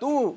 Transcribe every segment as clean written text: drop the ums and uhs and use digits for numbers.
2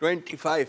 25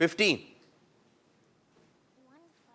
50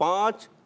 5,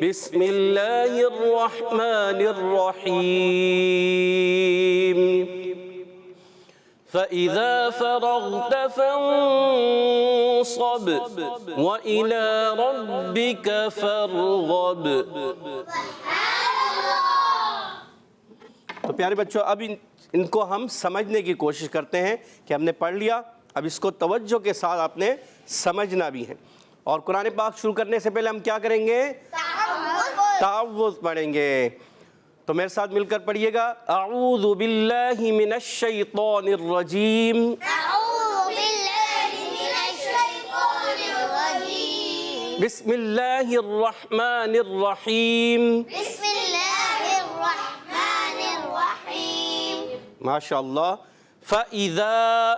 بسم اللہ الرحمن الرحیم فَإِذَا فَرَغْتَ فَانصَبْ وَإِلَى رَبِّكَ فَارْغَب۔ تو پیارے بچوں اب ان کو ہم سمجھنے کی کوشش کرتے ہیں کہ ہم نے پڑھ لیا، اب اس کو توجہ کے ساتھ آپ نے سمجھنا بھی ہے۔ اور قرآن پاک شروع کرنے سے پہلے ہم کیا کریں گے؟ تعوذ پڑھیں گے۔ تو میرے ساتھ مل کر پڑھیے گا، اعوذ باللہ من الشیطان الرجیم، بسم اللہ الرحمن الرحیم۔ ماشاء اللہ۔ فَإِذَا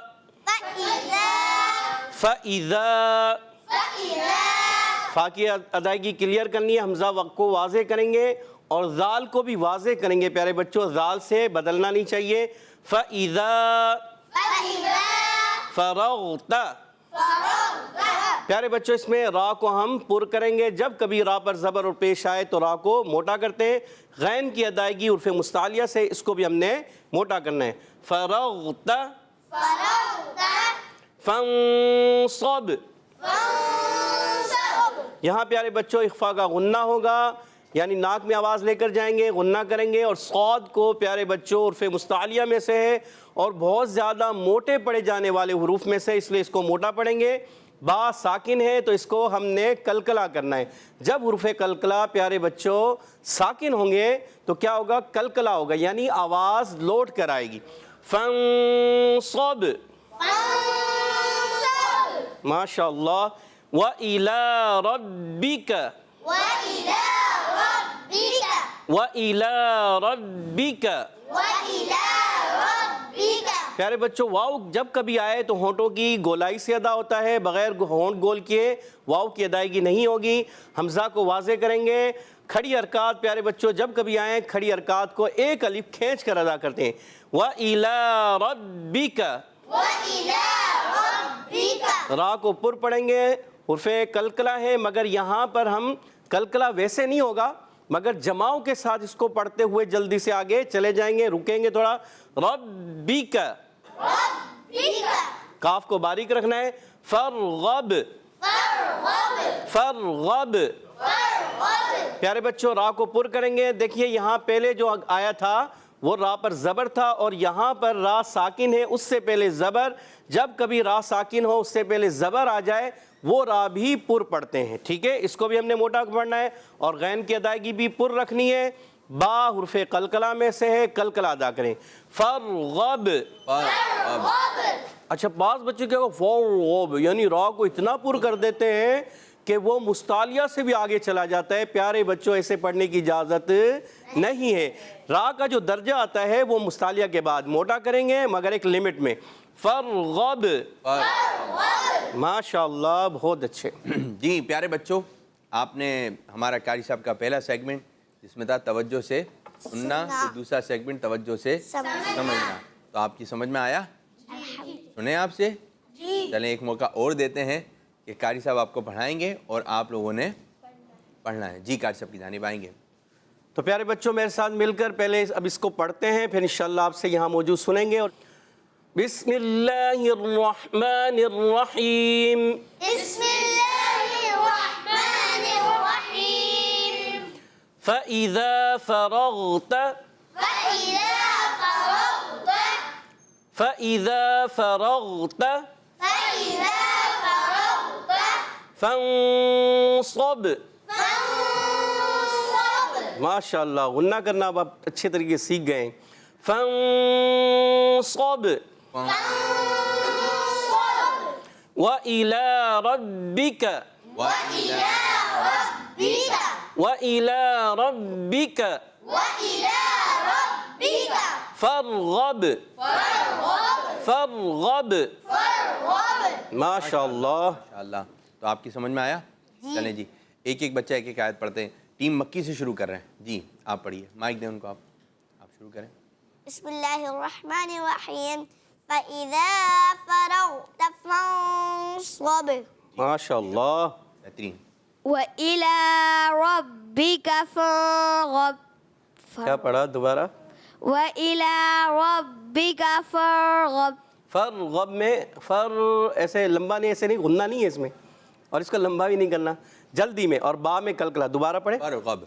فا کی ادائیگی کلیئر کرنی ہے، حمزہ وقت کو واضح کریں گے اور ذال کو بھی واضح کریں گے پیارے بچوں، ذال سے بدلنا نہیں چاہیے۔ فَإِذَا فَرَغْتَ، پیارے بچوں اس میں را کو ہم پر کریں گے، جب کبھی را پر زبر اور پیش آئے تو را کو موٹا کرتے ہیں۔ غین کی ادائیگی عرف مستعلیہ سے، اس کو بھی ہم نے موٹا کرنا ہے۔ فَرَغْتَ فَانصَبْ، یہاں پیارے بچوں اخفا کا غنہ ہوگا، یعنی ناک میں آواز لے کر جائیں گے، غنہ کریں گے، اور صاد کو پیارے بچوں عرف مستعلیہ میں سے ہے اور بہت زیادہ موٹے پڑے جانے والے حروف میں سے، اس لیے اس کو موٹا پڑھیں گے۔ با ساکن ہے تو اس کو ہم نے کلکلا کرنا ہے۔ جب حروف کلکلا پیارے بچوں ساکن ہوں گے تو کیا ہوگا؟ کلکلا ہوگا، یعنی آواز لوٹ کر آئے گی۔ فَانصَبْ، ماشاء اللہ۔ وَإِلَى رَبِّكَ، وَإِلَى رَبِّكَ، پیارے بچوں واو جب کبھی آئے تو ہونٹوں کی گولائی سے ادا ہوتا ہے، بغیر ہونٹ گول کیے واو کی ادائیگی نہیں ہوگی۔ حمزہ کو واضح کریں گے۔ کھڑی حرکات پیارے بچوں جب کبھی آئیں، کھڑی حرکات کو ایک الف کھینچ کر ادا کرتے ہیں۔ وَإِلَى رَبِّكَ، را کو پر پڑھیں گے، حرف کلکلا ہے، مگر یہاں پر ہم کلکلا ویسے نہیں ہوگا، مگر جماؤں کے ساتھ اس کو پڑھتے ہوئے جلدی سے آگے چلے جائیں گے، رکیں گے تھوڑا۔ ربک، کاف کو باریک رکھنا ہے۔ فرغب، فرغب، پیارے بچوں را کو پر کریں گے۔ دیکھیے یہاں پہلے جو آیا تھا وہ را پر زبر تھا اور یہاں پر را ساکن ہے، اس سے پہلے زبر۔ جب کبھی را ساکن ہو اس سے پہلے زبر آ جائے وہ را بھی پر پڑھتے ہیں، ٹھیک ہے؟ اس کو بھی ہم نے موٹا پڑھنا ہے اور غین کی ادائیگی بھی پر رکھنی ہے۔ با حرف قلقلہ میں سے ہے، قلقلہ ادا کریں۔ فرغب، اچھا بعض بچے کیا فرغب یعنی را کو اتنا پر کر دیتے ہیں کہ وہ مستعلیہ سے بھی آگے چلا جاتا ہے۔ پیارے بچوں ایسے پڑھنے کی اجازت نہیں ہے۔ را کا جو درجہ آتا ہے وہ مستعلیہ کے بعد موٹا کریں گے، مگر ایک لمٹ میں۔ فرغب، ماشاءاللہ بہت اچھے۔ جی پیارے بچوں آپ نے ہمارا قاری صاحب کا پہلا سیگمنٹ جس میں تھا توجہ سے سننا، دوسرا سیگمنٹ توجہ سے سمجھنا، تو آپ کی سمجھ میں آیا؟ سنیں آپ سے؟ چلیں ایک موقع اور دیتے ہیں کہ قاری صاحب آپ کو پڑھائیں گے اور آپ لوگوں نے پڑھنا ہے۔ جی قاری صاحب کی جانب آئیں گے۔ تو پیارے بچوں میرے ساتھ مل کر پہلے اب اس کو پڑھتے ہیں، پھر انشاءاللہ آپ سے یہاں موجود سنیں گے۔ اور بسم اللہ الرحمن الرحیم، بسم اللہ الرحمن الرحیم، فَإِذَا فَرَغْتَ، فَإِذَا فَرَغْتَ، فَإِذَا فَرَغْتَ، فَإِذَا فَرَغْتَ، فَانصَبْ، فَانصَبْ، ماشاءاللہ غنہ کرنا اب آپ اچھے طریقے سیکھ گئے ہیں۔ فَانصَبْ، وَإِلَى رَبِّكَ، وَإِلَى رَبِّكَ، وَإِلَى رَبِّكَ وَإِلَى رَبِّكَ فَارْغَب، فَارْغَب، فَارْغَب، ماشاءاللہ۔ ماشاءاللہ، تو آپ کی سمجھ میں آیا؟ چلیں جی ایک ایک بچہ ایک ایک آیت پڑھتے ہیں۔ ٹیم مکی سے شروع کر رہے ہیں، جی آپ پڑھیے، مائک دیں ان کو، آپ شروع کریں۔ بسم اللہ الرحمن الرحیم، فَإِذَا فَرَغْتَ فَانصَبْ، ماشاءاللہ، بہترین۔ وَإِلَى رَبِّكَ ربك فارغب کیا پڑھا دوبارہ؟ وإلى ربك فارغب. فرغب میں فر ایسے لمبا نہیں، ایسے نہیں، غنہ نہیں ہے اس میں، اور اس کو لمبا بھی نہیں کرنا، جلدی میں، اور با میں کلکلا. دوبارہ پڑھیں. فرغب.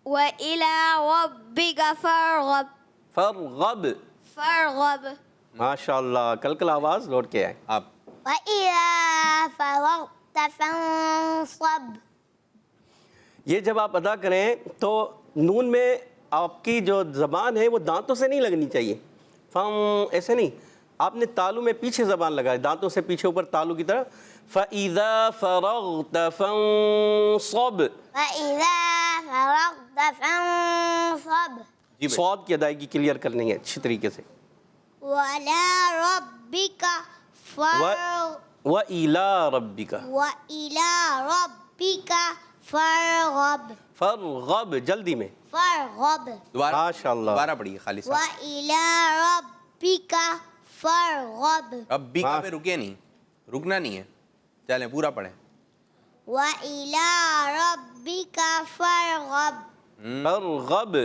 وإلى ربك فارغب. فرغب. فارغب. ماشاء اللہ، کلکلا آواز لوٹ کے آئے. آپ وإذا فرغت فانصب. یہ جب آپ ادا کریں تو نون میں آپ کی جو زبان ہے وہ دانتوں سے نہیں لگنی چاہیے. فم ایسے نہیں، آپ نے تالو میں پیچھے زبان لگائے، دانتوں سے پیچھے اوپر تالو کی طرح. فَإِذَا فَرَغْتَ فَانصَبْ. وإذا فرغت فانصب. جی صاد کی ادائیگی کلیئر کرنی ہے اچھی طریقے سے. وعلى ربك فارغب. وَإِلَىٰ رَبِّكَ. وإلى ربك فارغب. فرغب جلدی میں. فارغب. دوبارہ ماشاء اللہ. دوبارہ پڑھیے خالی صاحب. وإلى ربك فارغب. ربی کا پہ رکے نہیں، رکنا نہیں ہے، چلیں پورا پڑھیں. وإلى ربك فارغب. فرغب.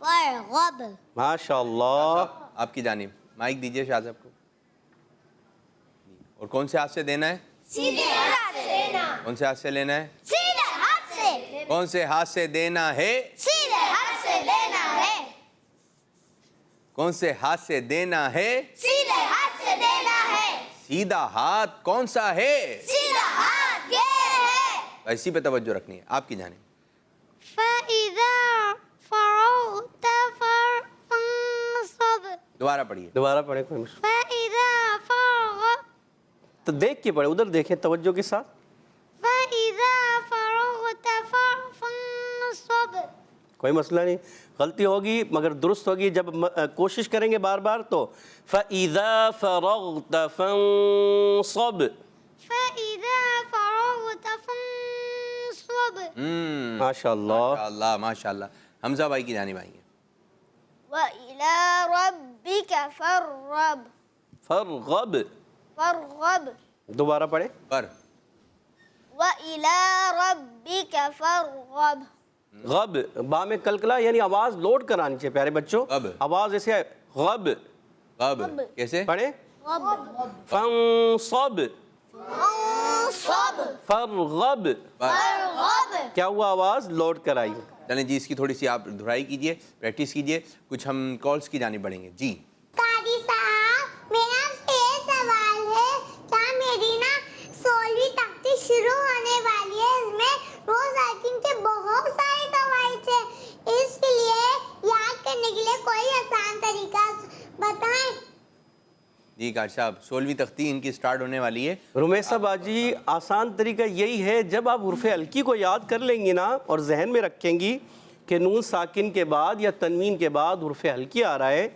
فارغب. ماشاء اللہ. آپ کی جانب مائک دیجیے شاہ صاحب کو. اور کون سے ہاتھ سے دینا ہے؟ سیدھے ہاتھ سے دینا. کون سے ہاتھ سے لینا ہے؟ سیدھے ہاتھ سے. کون سے ہاتھ سے دینا ہے؟ سیدھے ہاتھ سے لینا ہے. کون سے ہاتھ سے دینا ہے؟ سیدھے ہاتھ سے دینا ہے. سیدھا ہاتھ کون سا ہے؟ سیدھا ہاتھ یہ ہے. اسی پہ توجہ رکھنی ہے آپ کی جانب. فإذا فرغت فانصب. دوبارہ پڑھیے. دوبارہ پڑھیں کوئی مشکل. فإذا فرغت. تو دیکھ کے پڑھیں، ادھر دیکھیں توجہ کے ساتھ. فإذا فرغت فانصب. کوئی مسئلہ نہیں، غلطی ہوگی مگر درست ہوگی. جب کوشش کریں گے بار بار تو فَإِذَا فَرَغْتَ فَانصَبْ. فإذا فرغت فانصب. ماشاء اللہ. اللہ ماشاء اللہ. حمزہ بھائی کی جانب آئیں گے. وإلى ربك فارغب. فرغب. فارغب. دوبارہ پڑھیں. پر وإلى ربك فارغب. غب با میں کلکلا، یعنی آواز لوٹ کر آنی چاہیے پیارے بچوں. غب. آواز ایسے ہے غب. غب کیسے؟ پڑھیں. غب. فانصب. فانصب. فرغب. فارغب. کیا ہوا؟ آواز لوٹ کر آئی. چلیں جی اس کی تھوڑی سی آپ دہرائی کیجئے، پریکٹس کیجئے. کچھ ہم کالز کی جانب بڑھیں گے. جی قاری صاحب، میرا یہ سوال ہے، کیا میری نا 16ویں تختی شروع ہونے والی ہے؟ اس میں روز آئیکن کے بہت سارے قواعد ہیں، اس کے لیے یاد کرنے کے لیے کوئی آسان طریقہ بتائیں. جی کار صاحب 16ویں تختی ان کی سٹارٹ ہونے والی ہے. رمیسہ باجی آسان طریقہ یہی ہے، جب آپ حرف ہلکی کو یاد کر لیں گی نا اور ذہن میں رکھیں گی کہ نون ساکن کے بعد یا تنوین کے بعد حرف ہلکی آ رہا ہے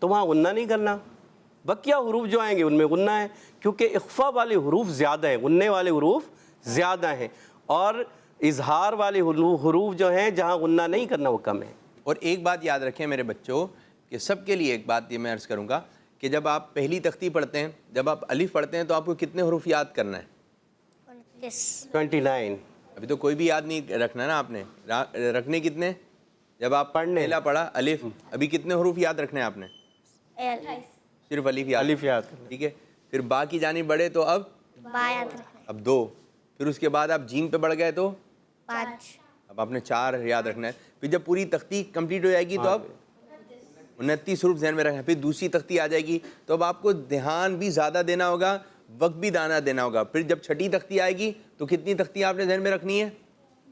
تو وہاں غنہ نہیں کرنا. بقیہ حروف جو آئیں گے ان میں غنہ ہے، کیونکہ اخفا والے حروف زیادہ ہیں، غننے والے حروف زیادہ ہیں، اور اظہار والے حروف جو ہیں جہاں غنہ نہیں کرنا وہ کم ہے. اور ایک بات یاد رکھیں میرے بچوں کہ سب کے لیے ایک بات یہ میں عرض کروں گا کہ جب آپ پہلی تختی پڑھتے ہیں، جب آپ الف پڑھتے ہیں تو آپ کو کتنے حروف یاد کرنا ہے؟ 29. ابھی تو کوئی بھی یاد نہیں رکھنا نا آپ نے. رکھنے کتنے؟ جب آپ پہلا پڑھا الف، ابھی کتنے حروف یاد رکھنے ہیں آپ نے؟ صرف الف یاد. الف یاد کرنا. ٹھیک ہے. پھر با کی جانب بڑھے تو اب اب 2. پھر اس کے بعد آپ جیم پہ بڑھ گئے تو 5. اب آپ نے 4 یاد رکھنا ہے. پھر جب پوری تختی کمپلیٹ ہو جائے گی تو اب 29 حروف ذہن میں رکھنا ہے. پھر دوسری تختی آ جائے گی تو اب آپ کو دھیان بھی زیادہ دینا ہوگا، وقت بھی دانا دینا ہوگا. پھر جب چھٹی تختی آئے گی تو کتنی تختی آپ نے ذہن میں رکھنی ہے؟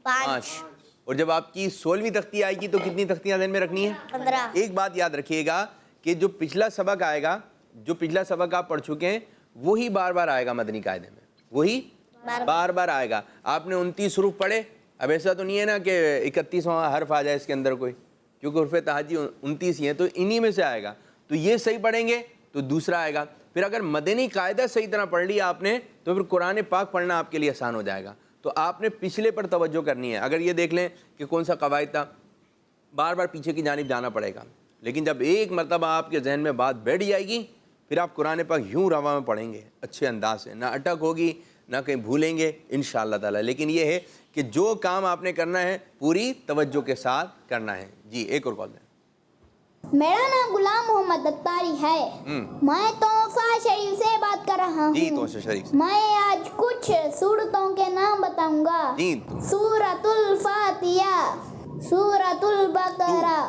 5. اور جب آپ کی 16ویں تختی آئے گی تو کتنی تختیاں ذہن میں رکھنی ہے؟ 15. ایک بات یاد رکھیے گا کہ جو پچھلا سبق آئے گا، جو پچھلا سبق آپ پڑھ چکے ہیں وہی بار بار آئے گا مدنی قاعدے میں، وہی بار بار آئے گا. آپ نے 29 حروف پڑھے، اب ایسا تو نہیں ہے نا کہ 31واں حرف آ جائے اس کے اندر کوئی، کیونکہ حروف تہجی 29 ہی ہیں تو انہی میں سے آئے گا. تو یہ صحیح پڑھیں گے تو دوسرا آئے گا. پھر اگر مدنی قاعدہ صحیح طرح پڑھ لیا آپ نے تو پھر قرآن پاک پڑھنا آپ کے لیے آسان ہو جائے گا. تو آپ نے پچھلے پر توجہ کرنی ہے. اگر یہ دیکھ لیں کہ کون سا قواعد تھا، بار بار پیچھے کی جانب جانا پڑے گا. لیکن جب ایک مرتبہ آپ کے ذہن میں بات بیٹھ جائے گی پھر آپ قرآن پاک یوں رواں میں پڑھیں گے اچھے انداز سے، نہ اٹک ہوگی نہ کہیں بھولیں گے انشاءاللہ تعالی. لیکن یہ ہے کہ جو کام آپ نے کرنا ہے پوری توجہ کے ساتھ کرنا ہے. جی ایک اور کال دیں. میرا نام غلام محمد اتاری ہے. میں توفا شریف سے بات کر رہا ہوں. جی توفا شریف سے. میں آج کچھ سورتوں کے نام بتاؤں گا. جی. سورۃ الفاتحہ، سورۃ البقرہ،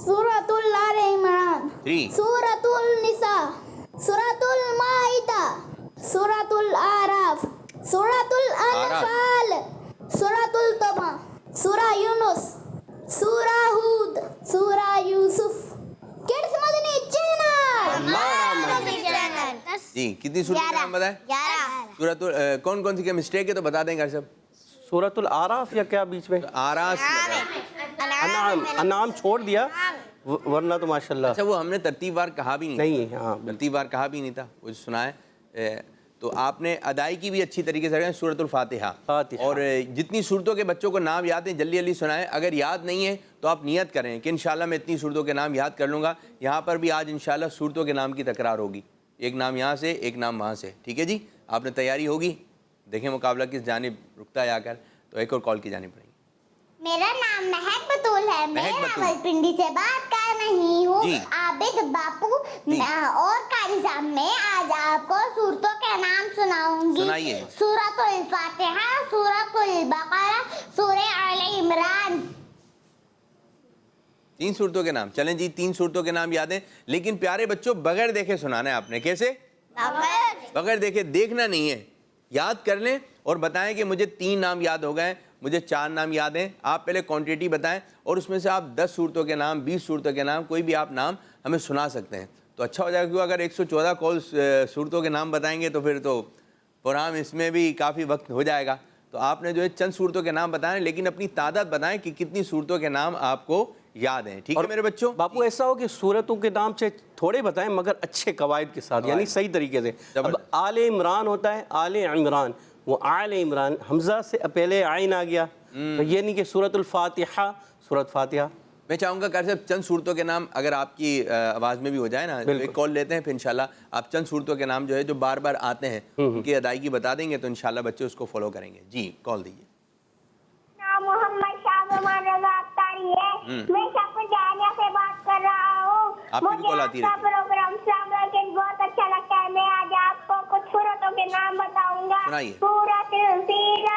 سورۃ آل عمران، سورۃ النساء، سورۃ المائدہ، سورۃ الاعراف، سورۃ الانفال، سورۃ التوبہ، سورہ یونس، سورہ ہود، سورہ یوسف. کڈس مدنی چینل. جی کتنی سورتوں کے نام بتائیں؟ 11. سورۃ کون کون سی کیا مسٹیک ہے تو بتا دیں گھر سب. سورۃ الاعراف یا کیا بیچ میں؟ آراس. انعام چھوڑ دیا ورنہ تو ماشاءاللہ. اچھا وہ ہم نے ترتیب وار کہا بھی نہیں. ہاں ترتیب وار کہا بھی نہیں تھا. وہ سنا ہے تو آپ نے ادائیگی بھی اچھی طریقے سے کریں. سورۃ الفاتحہ. اور جتنی صورتوں کے بچوں کو نام یاد ہیں جلدی جلدی سنائیں. اگر یاد نہیں ہے تو آپ نیت کریں کہ انشاءاللہ میں اتنی صورتوں کے نام یاد کر لوں گا. یہاں پر بھی آج انشاءاللہ صورتوں کے نام کی تکرار ہوگی. ایک نام یہاں سے ایک نام وہاں سے. ٹھیک ہے جی. آپ نے تیاری ہوگی. دیکھیں مقابلہ کس جانب رکتا ہے آ کر. تو ایک اور کال کی جانب پڑیں گے. میرا نام مہک بطول ہے. میں راولپنڈی سے بات کر رہی ہوں. عابد باپو اور قاری صاحب میں آج آپ کو سورتوں کے نام سناؤں گی. سنائیے. سورۃ الفاتحہ، سورۃ البقرہ، سورہ آل عمران. 3 صورتوں کے نام. چلیں جی 3 صورتوں کے نام یاد ہیں. لیکن پیارے بچوں بغیر دیکھے سنانا ہے آپ نے. کیسے؟ بغیر دیکھے. دیکھنا نہیں ہے. یاد کر لیں اور بتائیں کہ مجھے 3 نام یاد ہو گئے، مجھے 4 نام یاد ہیں. آپ پہلے کوانٹیٹی بتائیں اور اس میں سے آپ 10 صورتوں کے نام، 20 صورتوں کے نام، کوئی بھی آپ نام ہمیں سنا سکتے ہیں. تو اچھا ہو جائے گا. کیوں اگر 114 کال صورتوں کے نام بتائیں گے تو پھر تو پروگرام اس میں بھی کافی وقت ہو جائے گا. تو آپ نے جو ہے چند صورتوں کے نام بتائیں لیکن اپنی تعداد بتائیں کہ کتنی صورتوں کے نام آپ کو یاد ہیں. ٹھیک ہے میرے بچوں. باپو ایسا ہو کہ صورتوں کے نام سے تھوڑے بتائیں مگر اچھے قواعد کے ساتھ، یعنی صحیح طریقے سے. اب آل عمران ہوتا ہے، آل عمران، وہ آل عمران حمزہ سے پہلے عین آ گیا. تو یہ نہیں کہ سورۃ الفاتحہ، سورۃ فاتحہ. میں چاہوں گا کہ صاحب چند صورتوں کے نام اگر آپ کی آواز میں بھی ہو جائے نا. ایک کال لیتے ہیں پھر انشاءاللہ آپ چند صورتوں کے نام جو ہے جو بار بار آتے ہیں ان کی ادائیگی بتا دیں گے تو انشاءاللہ بچے اس کو فالو کریں گے. جی کال دیجیے. نام محمد شاہزمان رضا اختاری ہے. میں شاپور جامعہ سے بات کر رہا ہوں. آپ کی بھی کال آتی مجھے پروگرام السلام علیکم بہت اچھا لگتا ہے. میں آج آپ کو کچھ صورتوں کے نام بتاؤں گا. سنائیے. سورۃ الفیل،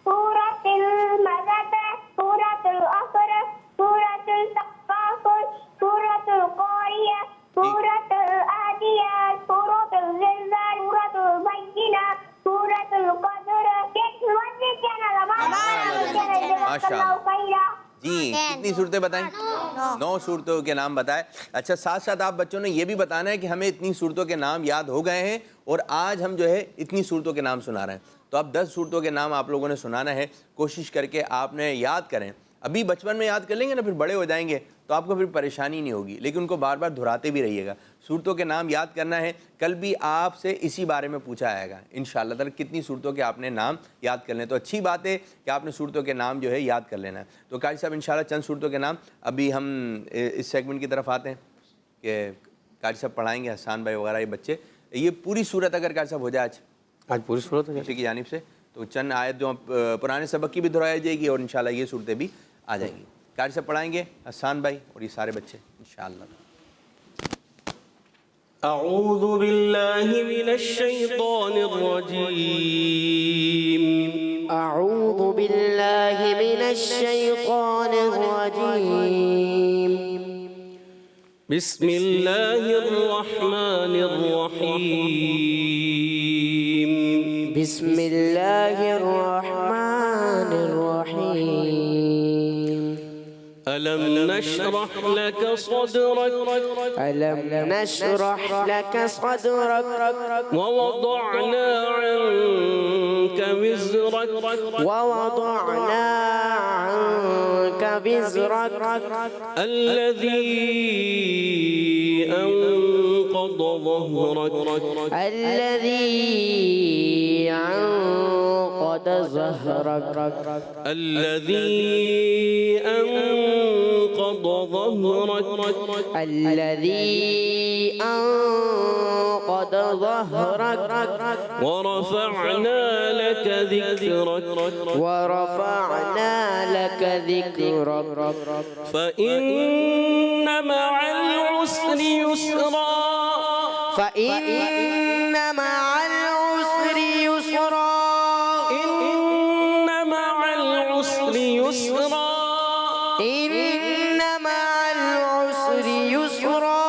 سورۃ المدد، سورۃ العصر، سورۃ التغافل، سورۃ القاریہ، سورۃ العادیات، سورۃ الزلزال، سورۃ البینہ، سورۃ القدر. جی کتنی صورتیں بتائیں؟ 9 صورتوں کے نام بتائے. اچھا ساتھ ساتھ آپ بچوں نے یہ بھی بتانا ہے کہ ہمیں اتنی صورتوں کے نام یاد ہو گئے ہیں اور آج ہم جو ہے اتنی صورتوں کے نام سنا رہے ہیں. تو اب 10 صورتوں کے نام آپ لوگوں نے سنانا ہے. کوشش کر کے آپ نے یاد کریں. ابھی بچپن میں یاد کر لیں گے نا پھر بڑے ہو جائیں گے تو آپ کو پھر پریشانی نہیں ہوگی. لیکن ان کو بار بار دہراتے بھی رہیے گا. صورتوں کے نام یاد کرنا ہے. کل بھی آپ سے اسی بارے میں پوچھا آئے گا انشاءاللہ تعالی کتنی صورتوں کے آپ نے نام یاد کر لیں. تو اچھی بات ہے کہ آپ نے صورتوں کے نام جو ہے یاد کر لینا ہے. تو قاری صاحب انشاءاللہ چند صورتوں کے نام. ابھی ہم اس سیگمنٹ کی طرف آتے ہیں کہ قاری صاحب پڑھائیں گے. حسان بھائی وغیرہ یہ بچے یہ پوری صورت اگر قاری صاحب ہو جائے آج پوری صورت ہے کی جانب سے تو چند آیت جو پرانے سبق کی بھی دہرائی جائے گی اور انشاءاللہ یہ صورتیں بھی آ جائیں گی. قاری صاحب پڑھائیں گے حسان بھائی اور یہ سارے بچے انشاءاللہ. اعوذ باللہ من الشیطان الرجیم. أعوذ بالله من الشيطان الرجيم. بسم اللہ الرحمن الرحیم. بسم الله الرحمن الرحيم. ألم نشرح لك صدرك ألم نشرح لك صدرك ووضعنا عنك وزرك ووضعنا عنك وزرك الذي أنقض ظهرك الذي أنقض ظهرك الذي أنقض ظهرك الذي أنقض ظهرك ورفعنا لك ذكرك ورفعنا لك ذكرك فإن مع العسر يسرا فإن مع العسر يسرا إن مع العسر يسرا إن مع العسر يسرا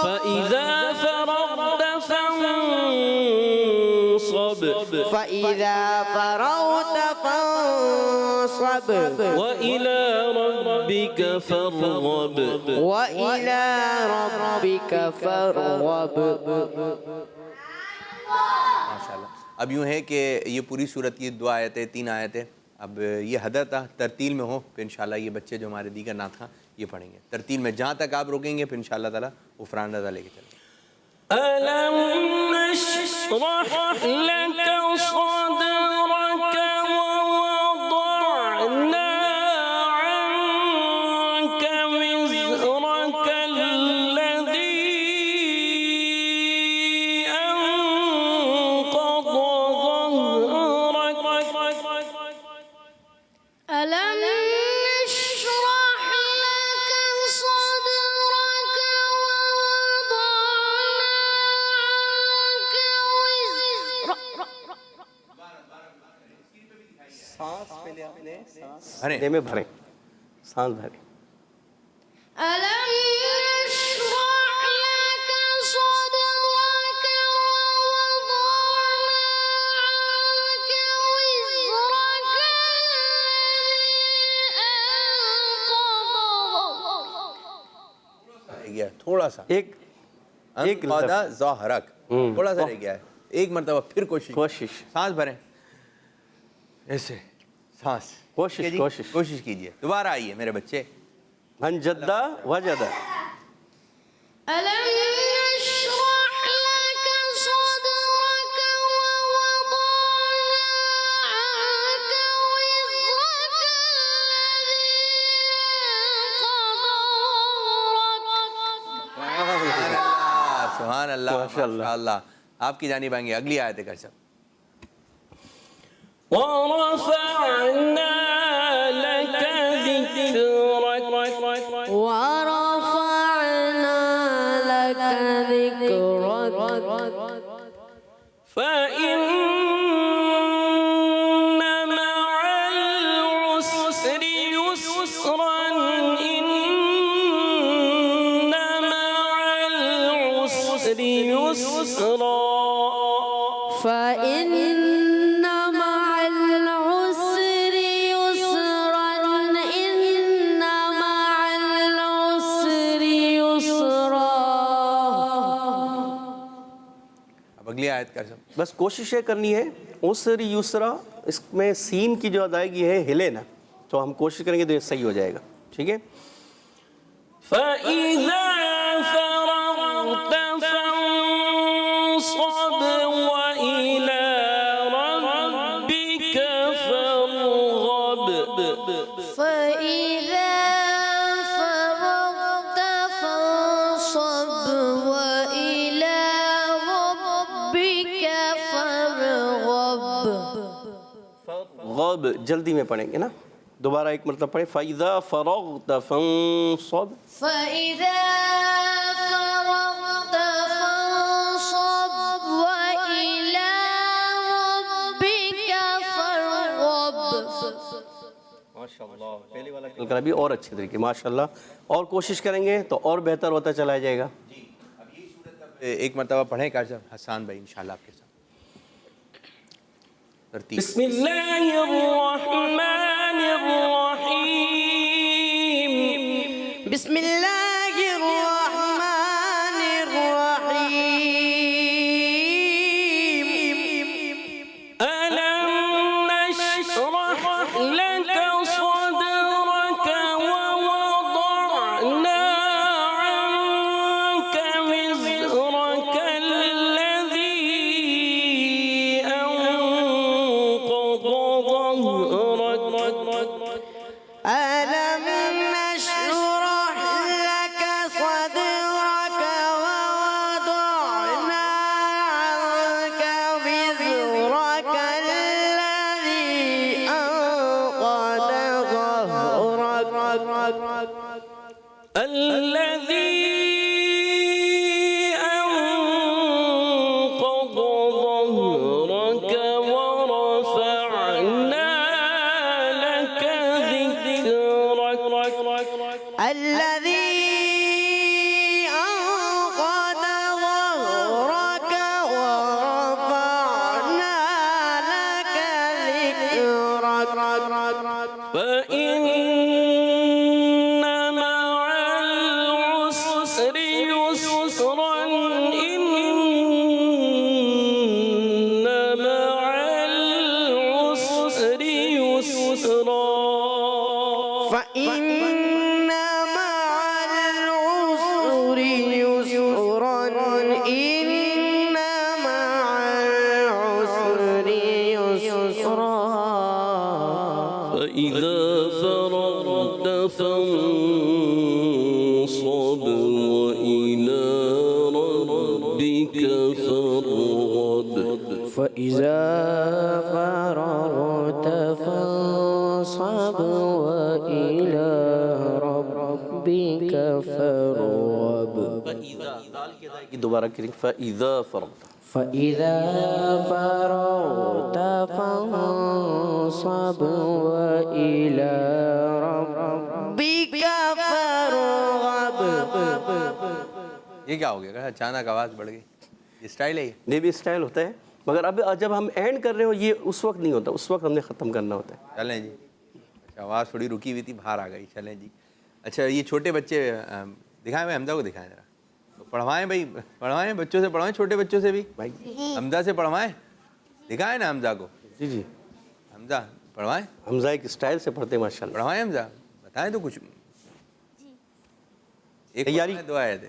فإذا فرغت فانصب فإذا فرغت فانصب وإلى ربك فارغب وإلى ربك فارغب. ماشاءاللہ. اب یوں ہے کہ یہ پوری صورت کی 2 آیتیں 3 آیتیں اب یہ حدت ترتیل میں ہو پھر انشاءاللہ یہ بچے جو ہمارے دیگر نعت خواں یہ پڑھیں گے ترتیل میں جہاں تک آپ روکیں گے پھر انشاءاللہ تعالیٰ غفران رضا لے کے چلیں گے. ألم نشرح لك صدرك ووضعنا عنك وزرك الذي أنقض ظهرك ألم نشرح لك صدرك ووضعنا عنك بھریں. دے میں بھریں سانس بھریں. ألم نشرح لك صدرك ووضعنا عنك وزرك الذي أنقض رہ گیا تھوڑا سا ایک انقض ظہرک تھوڑا سا رہ گیا ہے. ایک مرتبہ پھر کوشش سانس بھریں ایسے سانس کوشش کیجئے. دوبارہ آئیے میرے بچے. من جدہ وجدہ ألم نشرح لك صدرك ووضعنا عنك وزرك الذي أنقض ظهرك. سبحان اللہ ماشاءاللہ. ماشاءاللہ. آپ کی جانب آئیں گے اگلی آیت کر سب. ورفعنا لك ذكرك ورفعنا لك ذكرك فإن مع العسر يسرا إن مع العسر يسرا فإن مع العسر يسرا إن مع العسر يسرا. اب اگلی آیت کر سب. بس کوشش یہ کرنی ہے عسر یسرا اس میں سین کی جو ادائیگی ہے ہلے نا تو ہم کوشش کریں گے تو یہ صحیح ہو جائے گا. ٹھیک ہے. فَإِذَا فَرَغْتَ فَانصَبْ وَإِلَى رَبِّكَ فَارْغَب. فإذا فرغت فانصب وإلى ربك فارغب. غب جلدی میں پڑھیں گے نا. دوبارہ ایک مرتبہ پڑھیں. فَإِذَا فَرَغْتَ فَانصَب فإذا فرغت فانصب وإلى ربك فارغب. ماشاءاللہ. پہلے والا کل بھی اور اچھے طریقے ماشاءاللہ. اور کوشش کریں گے تو اور بہتر ہوتا چلا جائے گا. ایک مرتبہ پڑھیں کر سب. حسان بھائی انشاءاللہ آپ کے ساتھ ترتیب. بسم اللہ الرحمن الرحیم. بسم الله الرحمن الرحيم. ألم نشرح لك صدرك ووضعنا عنك وزرك الذي أنقض ظهرك الذي أنقض ظهرك ورفعنا لك ذكرك الذي أنقض ظهرك ورفعنا لك ذكرك فإن مع العسر يسرا إن مع العسر يسرا فإن مع العسر يسرا إن مع العسر يسرا فإذا فرغت فانصب وإلى ربك فارغب فإذا فرغت فانصب وإلى ربك فارغب دوبارہ کریں فإذا فرغت فإذا فرغت فانصب وإلى ربك فارغب. یہ کیا ہو گیا اچانک آواز بڑھ گئی؟ یہ سٹائل ہے یہ بھی اسٹائل ہوتا ہے مگر اب جب ہم اینڈ کر رہے ہو یہ اس وقت نہیں ہوتا، اس وقت ہم نے ختم کرنا ہوتا ہے. چلیں جی. اچھا آواز تھوڑی رکی ہوئی تھی، باہر آ گئی. چلیں جی. اچھا یہ چھوٹے بچے دکھائیں بھائی، حمزہ کو دکھائیں ذرا. پڑھوائیں بھائی، پڑھوائیں بچوں سے، پڑھوائیں چھوٹے بچوں سے بھی. بھائی حمزہ سے پڑھوائیں، دکھائیں نا حمزہ کو. جی جی حمزہ پڑھوائیں، حمزہ ایک اسٹائل سے پڑھتے ہیں ماشاء اللہ. پڑھوائیں حمزہ، بتائیں تو کچھ. ایک تیاری؟ دو آئے تھے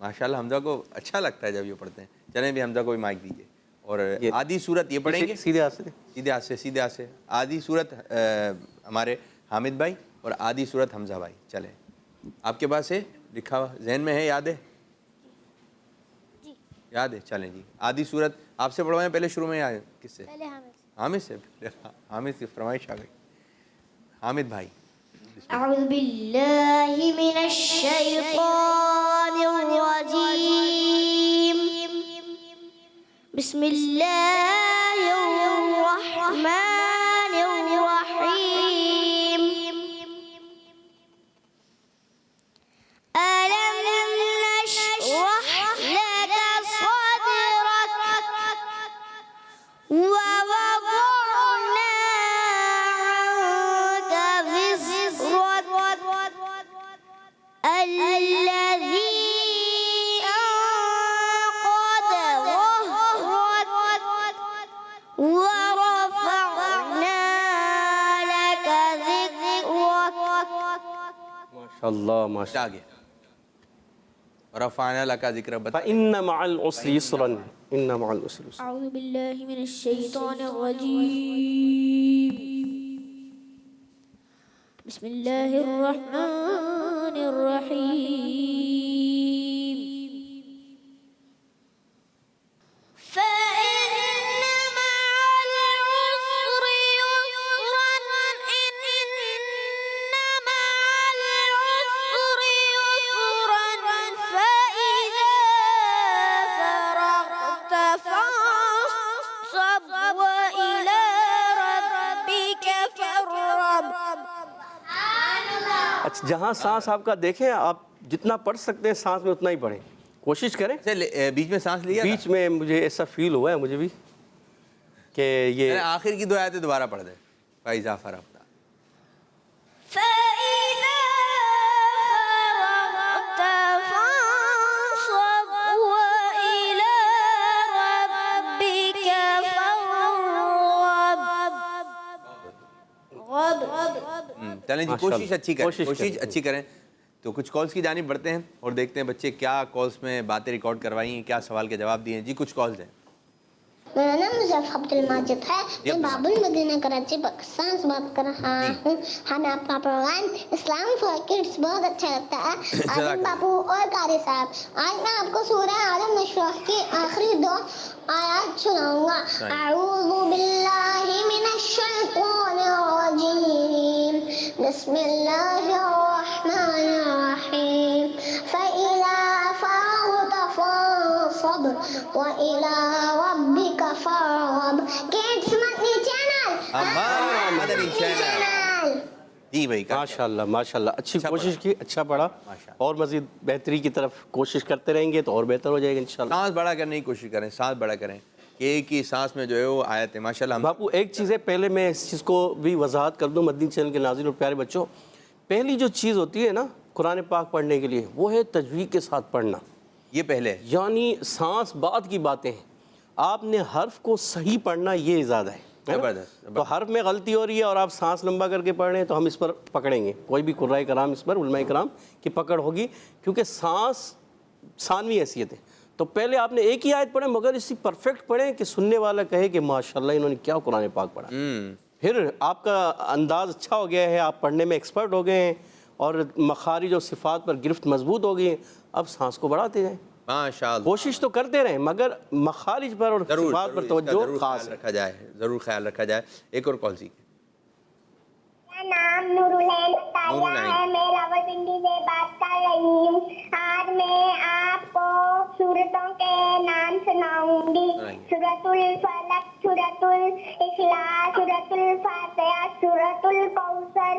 ماشاء اللہ. حمزہ کو اچھا لگتا ہے جب یہ پڑھتے ہیں. چلیں بھی حمزہ کو بھی مائک دیجیے. اور آدھی صورت یہ پڑھیں گے سیدھے ہاتھ سے. سیدھے ہاتھ سے، سیدھے ہاتھ سے. آدھی صورت ہمارے حامد بھائی اور آدھی صورت حمزہ بھائی. چلیں آپ کے پاس ہے لکھا ہوا، ذہن میں ہے، یاد ہے؟ یاد ہے. چلیں جی آدھی صورت آپ سے پڑھوائیں پہلے شروع میں، یا کس سے؟ حامد سے. حامد کی فرمائش آ گئی. حامد بھائی. أعوذ بالله من الشيطان الرجيم بسم الله الرحمن الرحيم ألم نشرح لك صدرك ووضعنا عنك وزرك الذي أنقض ظهرك ورفعنا لك ذكرك. ماشاء اللہ ماشاء آگے رفعنا لك ذکر. فإن مع العسر يسرا إن مع العسر يسرا. أعوذ بالله من الشيطان الرجيم بسم الله الرحمن الرحيم فإن مع العسر يسرا إن مع العسر يسرا فإذا فرغت فانصب وإلى ربك فارغب. اچھا جہاں سانس آپ کا دیکھیں، آپ جتنا پڑھ سکتے ہیں سانس میں اتنا ہی پڑھیں، کوشش کریں. بیچ میں سانس لیا بیچ میں مجھے ایسا فیل ہوا ہے مجھے بھی کہ یہ آخر کی دو آیتیں دوبارہ پڑھ دیں. فَإِذَا فَرَغْتَ. فإذا فرغت فانصب وإلى ربك فارغب. چلیں جی ماشاء کوشش اللہ. اچھی کریں، کوشش کوشش کریں. اچھی کریں. تو کچھ کالز کی جانب بڑھتے ہیں اور دیکھتے ہیں بچے کیا کالز میں باتیں ریکارڈ کروائی ہیں، کیا سوال کے جواب دیے ہیں. جی کچھ کالز ہیں. میرا نام مظفر عبد الماجد ہے، میں باب المدینہ کراچی پاکستان سے بات کر رہا ہوں. ہمیں آپ کا پروگرام اسلام فار کڈس بہت اچھا لگتا ہے. عالم باپو اور قاری صاحب، آج میں آپ کو سورہ عالم نشرح کی آخری دو آیات سناؤں گا. اعوذ باللہ من الشیطان الرجیم بسم اللہ الرحمن الرحیم فَإِذَا فَرَغْتَ فَانصَبْ وَإِلَى رَبِّكَ فَارْغَب. Kids Madani Channel. ہمارا مدنی چینل. جی بھائی ماشاءاللہ ماشاءاللہ اچھی کوشش کی, اچھا پڑھا, اور مزید بہتری کی طرف کوشش کرتے رہیں گے تو اور بہتر ہو جائے گا انشاءاللہ. سانس بڑا کرنے کی کوشش کریں, سانس بڑا کریں کہ ایک ہی سانس میں جو ہے وہ آیت ہے. ماشاءاللہ باپو ایک چیز ہے, پہلے میں اس چیز کو بھی وضاحت کر دوں مدنی چینل کے ناظرین اور پیارے بچوں. پہلی جو چیز ہوتی ہے نا قرآن پاک پڑھنے کے لیے, وہ ہے تجوید کے ساتھ پڑھنا. یہ پہلے یعنی سانس بعد کی باتیں ہیں, آپ نے حرف کو صحیح پڑھنا, یہ زیادہ ہے. تو حرف میں غلطی ہو رہی ہے اور آپ سانس لمبا کر کے پڑھ رہے ہیں تو ہم اس پر پکڑیں گے, کوئی بھی قرائے کرام اس پر, علماء کرام کی پکڑ ہوگی, کیونکہ سانس ثانوی حیثیت ہے. تو پہلے آپ نے ایک ہی آیت پڑھیں مگر اسی پرفیکٹ پڑھیں کہ سننے والا کہے کہ ماشاءاللہ انہوں نے کیا قرآن پاک پڑھا. پھر آپ کا انداز اچھا ہو گیا ہے, آپ پڑھنے میں ایکسپرٹ ہو گئے ہیں اور مخارج اور صفات پر گرفت مضبوط ہو گئی ہے. اب سانس کو بڑھاتے جائیں, ماشاءاللہ کوشش تو کرتے رہیں مگر مخارج پر اور صفات پر توجہ خاص رکھا جائے, ضرور خیال رکھا جائے. ایک اور کال سی. میرا نام نورالعین عطیہ ہے, میں راولپنڈی سے بات کر رہی ہوں. آج میں آپ کو سورتوں کے نام سناؤں گی. سورۃ الفلق, سورۃ الاخلاص, سورۃ الفاتحہ, سورۃ الکوثر.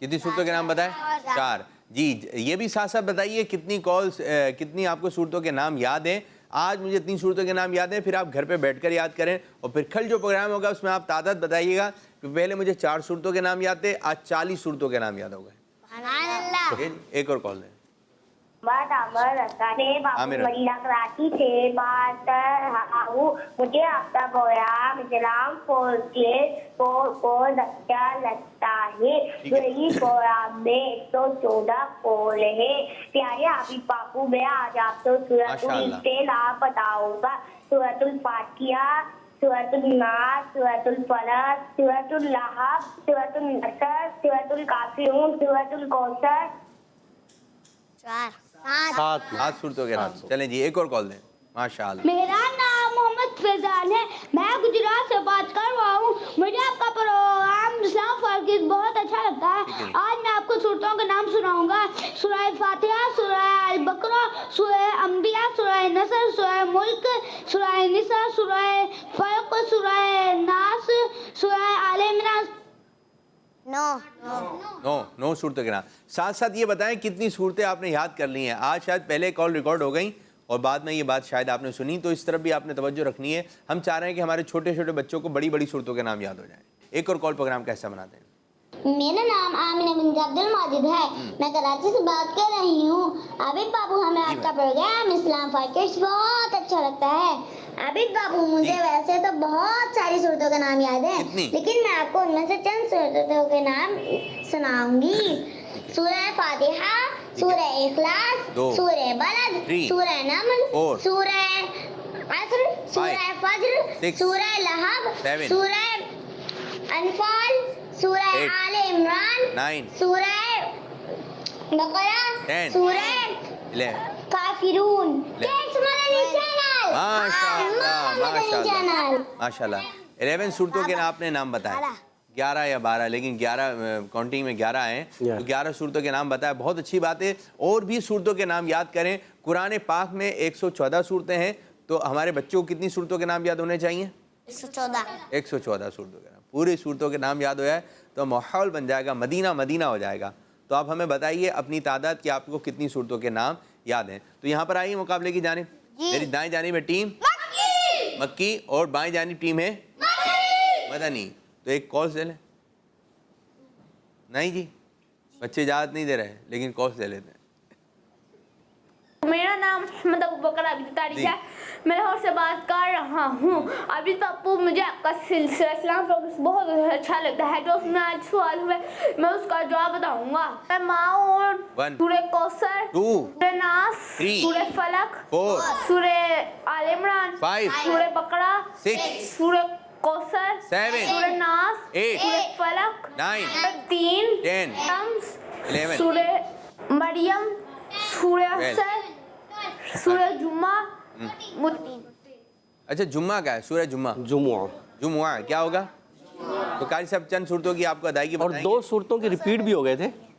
کتنی صورتوں کے نام بتائیں؟ 4. جی یہ بھی ساتھ ساتھ بتائیے کتنی کالز, کتنی آپ کو صورتوں کے نام یاد ہیں. آج مجھے اتنی صورتوں کے نام یاد ہیں, پھر آپ گھر پہ بیٹھ کر یاد کریں, اور پھر کل جو پروگرام ہوگا اس میں آپ تعداد بتائیے گا کہ پہلے مجھے 4 صورتوں کے نام یاد تھے, آج 40 صورتوں کے نام یاد ہو گئے. ٹھیک ہے جی, ایک اور کال دیں. بات عامر رکھا ہے, بابو مدینہ کراچی سے بات کر رہا ہوں. مجھے اب تک گویا اسلام کو اچھا لگتا ہے. یہی قرآن میں 114 قول ہے. پیارے حبیب باپو, میں آج آپ کو سورۃ الاخلاص بتاؤں گا. سورۃ الفاتحہ, سورۃ الناس, سورۃ الفلق, سورۃ اللہب, سورۃ النصر, سورۃ الکافرون, سورۃ الکوثر. 7 صورتوں کے نام. چلیں جی ایک اور کال دیں. ماشاءاللہ. میرا نام محمد فیضان ہے, میں گجرات سے بات کر رہا ہوں. مجھے آپ کا پروگرام اسلام فارکیز بہت اچھا لگتا ہے. آج میں آپ کو صورتوں کے نام سناؤں گا. سورہ فاتحہ, سورہ البقرہ, سورہ انبیاء, سورہ نصر, سورہ ملک, سورہ نساء, سورہ فلق, سورہ ناس, سورہ آل عمران. 9 صورتوں کے نام. ساتھ ساتھ یہ بتائیں کتنی صورتیں آپ نے یاد کر لی ہیں. آج شاید پہلے کال ریکارڈ ہو گئیں اور بعد میں یہ بات شاید آپ نے سنی, تو اس طرف بھی آپ نے توجہ رکھنی ہے. ہم چاہ رہے ہیں کہ ہمارے چھوٹے چھوٹے بچوں کو بڑی بڑی صورتوں کے نام یاد ہو جائیں. ایک اور کال پروگرام کا حصہ بناتے ہیں. میرا نام آمنہ بنت عبد الماجد ہے, میں کراچی سے بات کر رہی ہوں. عابد بابو, ہمیں آپ کا پروگرام اسلام فارکیز بہت اچھا لگتا ہے. عابد بابو, مجھے ویسے تو بہت ساری صورتوں کے نام یاد ہیں, لیکن میں آپ کو ان میں سے چند صورتوں کے نام سناؤں گی. سورہ فاتحہ, سورہ اخلاص, سورہ بلد, سورہ نمل, سورہ عصر, سورہ فجر, سورہ لہب, سورہ انفال, سورہ آل عمران, سورہ بقرہ, سورہ کافرون. ماشاءاللہ. 11 صورتوں کے آپ نے نام بتائے, 11 یا 12, لیکن 11 کاؤنٹنگ میں 11 ہیں, تو 11 صورتوں کے نام بتائے, بہت اچھی بات ہے. اور بھی صورتوں کے نام یاد کریں. قرآن پاک میں 114 صورتیں ہیں, تو ہمارے بچوں کو کتنی صورتوں کے نام یاد ہونے چاہیے؟ 114 صورتوں کے نام. پوری صورتوں کے نام یاد ہو جائے تو ماحول بن جائے گا, مدینہ مدینہ ہو جائے گا. تو آپ ہمیں بتائیے اپنی تعداد کہ آپ کو کتنی صورتوں کے نام یاد ہیں. تو یہاں پر آئیے مقابلے کی جانب. میری دائیں جانب ہے ٹیم مکی اور بائیں جانب ٹیم ہے مدنی. تو ایک کال سے لیں. نہیں جی, بچے اجازت نہیں دے رہے, لیکن کال سے لیتے ہیں. میرا نام محمد ابوبکر عابد طارق ہے, میں لاہور سے بات کر رہا ہوں. ابھی پپو, مجھے آپ کا سلسلہ اسلام فارکیز بہت اچھا لگتا ہے. جو اس میں آج سوال ہوئے میں اس کا جواب بتاؤں گا. ماؤن, سورہ کوثر, سورہ ناس, سورہ فلق, سورہ آل عمران, سورہ بقرہ, سورہ کوثر, سورہ ناس, سورہ فلق, 3 شمس, سورہ مریم, سورہ حشر, سورہ جمعہ. اچھا جمعہ کا ہے, سورہ جمعہ. جمعہ کیا ہوگا؟ تو قاری صاحب چند صورتوں کی آپ کو ادائیگی اور بتائیں گے؟ 2 صورتوں کے ریپیٹ بھی ہو گئے تھے.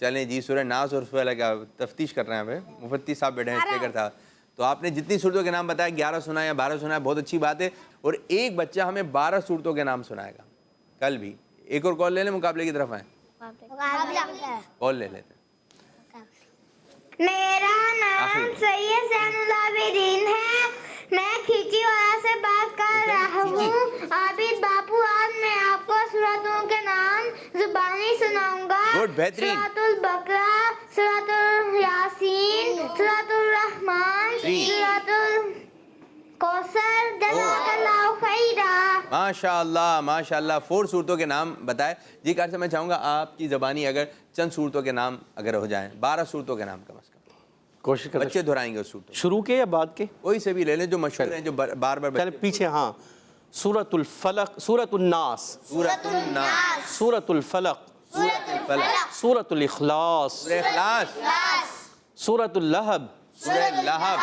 چلیں جی سورہ ناس اور فلق کا تفتیش کر رہے ہیں ہمیں. مفتی صاحب بیٹھے ہیں اسپیکر صاحب. تو آپ نے جتنی صورتوں کے نام بتایا 11 سنا یا 12 سنا ہے, بہت اچھی بات ہے. اور ایک بچہ ہمیں 12 صورتوں کے نام سنائے گا کل بھی. ایک اور کال لے لیں, مقابلے کی طرف آئیں. کال لے لیتے ہیں. میرا نام سید زین العابدین ہے. میں کھیچی والا سے بات کر رہا ہوں. عابد باپو, آج میں آپ کو سورتوں کے نام زبانی سناؤں گا. گڈ, بہترین. سورۃ البقرہ, سورۃ یاسین, سورۃ الرحمن, سورۃ الکوثر. جزاک اللہ خیرا. ماشاء اللہ ماشاء اللہ. 4 صورتوں کے نام بتائے جی. قاری صاحب میں چاہوں گا آپ کی زبانی اگر چند صورتوں کے نام اگر ہو جائیں, 12 صورتوں کے نام کم از کم کوشش کریں. بچے دہرائیں گے اس صورتوں. شروع کے یا بعد کے؟ کوئی سے بھی لے لیں جو مشہور ہیں, جو بار بار پہلے پیچھے. ہاں, سورۃ الفلق, سورۃ الناس, سورۃ الناس, سورۃ الفلق, سورۃ الفلق, سورۃ الاخلاص, سورہ اخلاص, سورۃ اللہب, سورہ لہب,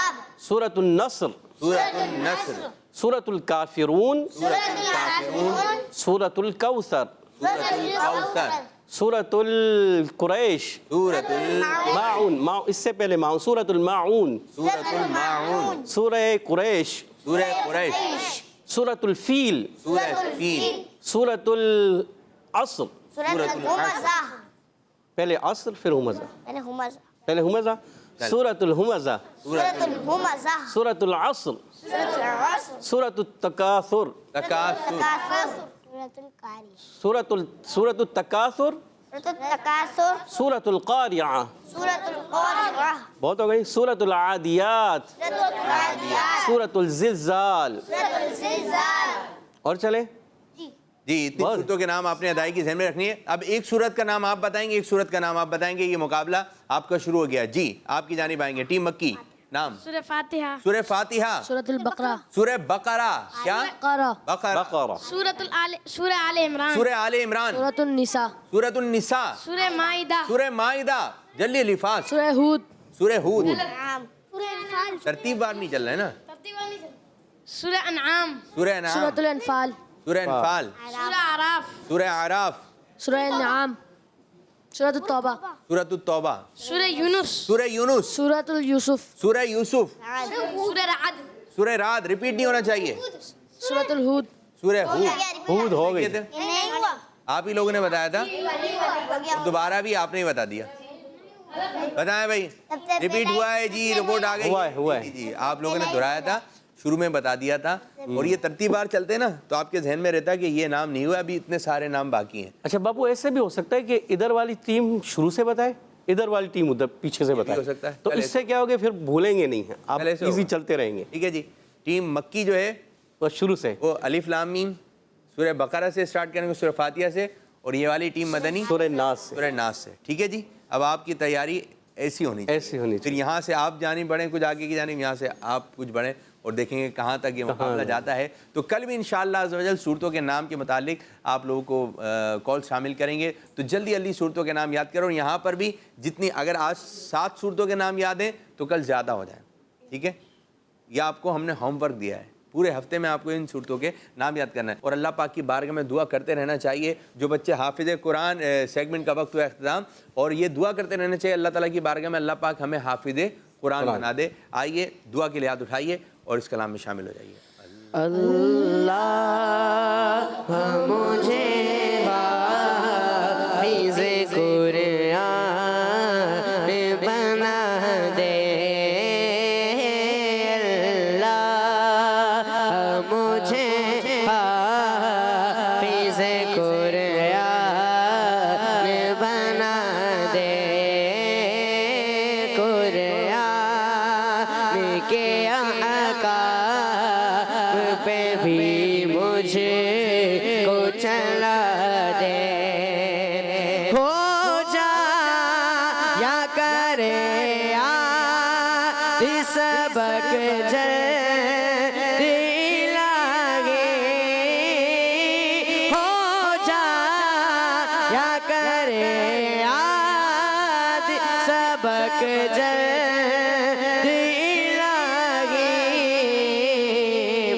سورۃ النصر, سورۃ النصر, سورۃ الکافرون, سورۃ الکافرون, سورۃ الکوثر, سورۃ الکوثر, سورۃ القریش, سورۃ ماعون, اس سے پہلے ماعون, سورۃ الماعون, سورۃ الماعون, سورہ قریش, سورہ قریش, سورۃ الفیل, سورہ الفیل, سورۃ العصر. سورۃ العصر, پہلے عصر پھر ہمزہ, همزة. پہلے ہمزہ. سورۃ الہمزہ, سورۃ الهمزة. سورۃ العصر, سورة العصر. سورۃ التکاثر, تکاثر, سورة القارعة. سورۃ التکاثر, سورة التكاثر. سورۃ القارعہ. سورة القارعة. بہت ہو گئی. سورۃ العادیات, سورة العاديات. سورۃ الزلزال. سورة الزلزال. اور چلے. جی اتنی صورتوں کے نام آپ نے ادائیگی ذہن میں رکھنی ہے. اب ایک صورت کا نام آپ بتائیں گے, ایک صورت کا نام آپ بتائیں گے. یہ مقابلہ آپ کا شروع ہو گیا. جی آپ کی جانب آئیں گے. ٹیم مکی, نام سورہ فاتحہ. سورہ فاتحہ, سورۃ البقرہ. سورہ بقرہ, کیا بقرہ. بقرہ, بقرہ, سورہ آل عمران. سورہ آل عمران, سورۃ النساء. سورۃ النساء, سورہ مائدہ. سورہ مائدہ, جلی الفاظ, سورہ ہود. سورہ ہود. نعم. سورة الأنفال. ترتیب بار نہیں چل رہا ہے نا. سورہ انعام. سورہ انعام, سورۃ الانفال. سورہ انفال, سورہ اعراف. سورہ اعراف, سورہ انعام. سورۃ التوبہ. سورۃ التوبہ, سورہ یونس. سورہ یونس, سورۃ اليوسف. سورہ یوسف, سورہ رعد. سورہ رعد. ریپیٹ نہیں ہونا چاہیے. سورۃ الہود. سورہ ہود. ہود ہو گئی. نہیں ہوا. آپ ہی لوگوں نے بتایا تھا, دوبارہ بھی آپ نے ہی بتا دیا. بتائیں بھائی, ریپیٹ ہوا ہے جی, رپورٹ آ گئی. ہوا ہے. جی آپ لوگوں نے دہرایا تھا, شروع میں بتا دیا تھا. اور یہ ترتیب بار چلتے ہیں نا تو آپ کے ذہن میں رہتا ہے کہ یہ نام نہیں ہوا, ابھی اتنے سارے نام باقی ہیں. اچھا باپو, ایسے بھی ہو سکتا ہے کہ ادھر والی ٹیم شروع سے بتائے, ادھر والی ٹیم ادھر پیچھے سے بتائے. ہو سکتا ہے. تو اس سے کیا ہوگا, پھر بھولیں گے نہیں, آپ پہلے سے ایزی ہوگا. چلتے رہیں گے. ٹھیک ہے جی. ٹیم مکی جو ہے بس شروع سے وہ الف لام میم سورہ بقرہ سے سٹارٹ کریں گے, سورہ فاتحہ سے. اور یہ والی ٹیم مدنی سورہ ناس سے. سورہ ناس سے. ٹھیک ہے جی. اب آپ کی تیاری ایسی ہونی چاہیے. ایسی ہونی پھر چاہیے. یہاں سے آپ جانب بڑھیں کچھ آگے کی جانب, یہاں سے آپ کچھ بڑھیں اور دیکھیں گے کہاں تک یہ مقابلہ جاتا ہے. تو کل بھی انشاءاللہ عز و جل صورتوں کے نام کے متعلق آپ لوگوں کو کال شامل کریں گے. تو جلدی جلدی صورتوں کے نام یاد کرو. اور یہاں پر بھی جتنی, اگر آج 7 صورتوں کے نام یاد ہیں تو کل زیادہ ہو جائیں. ٹھیک ہے, یہ آپ کو ہم نے ہوم ورک دیا ہے. پورے ہفتے میں آپ کو ان صورتوں کے نام یاد کرنا ہے. اور اللہ پاک کی بارگاہ میں دعا کرتے رہنا چاہیے. جو بچے حافظ قرآن سیگمنٹ کا وقت ہوا اختتام, اور یہ دعا کرتے رہنا چاہیے اللہ تعالیٰ کی بارگاہ میں اللہ پاک ہمیں حافظ قرآن بنا دے. آئیے دعا کے لیے ہاتھ اٹھائیے اور اس کلام میں شامل ہو جائیے. اللہ مجھے حافظ قرآن بنا دے. اللہ مجھے حافظ قرآن بنا دے. قرآن کے احکام پہ بھی مجھے کو چلا دے. ہو جا یا کرے سبق جلدی لگے. ہو جا یا کرے سبق جلدی لگے.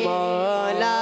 مولا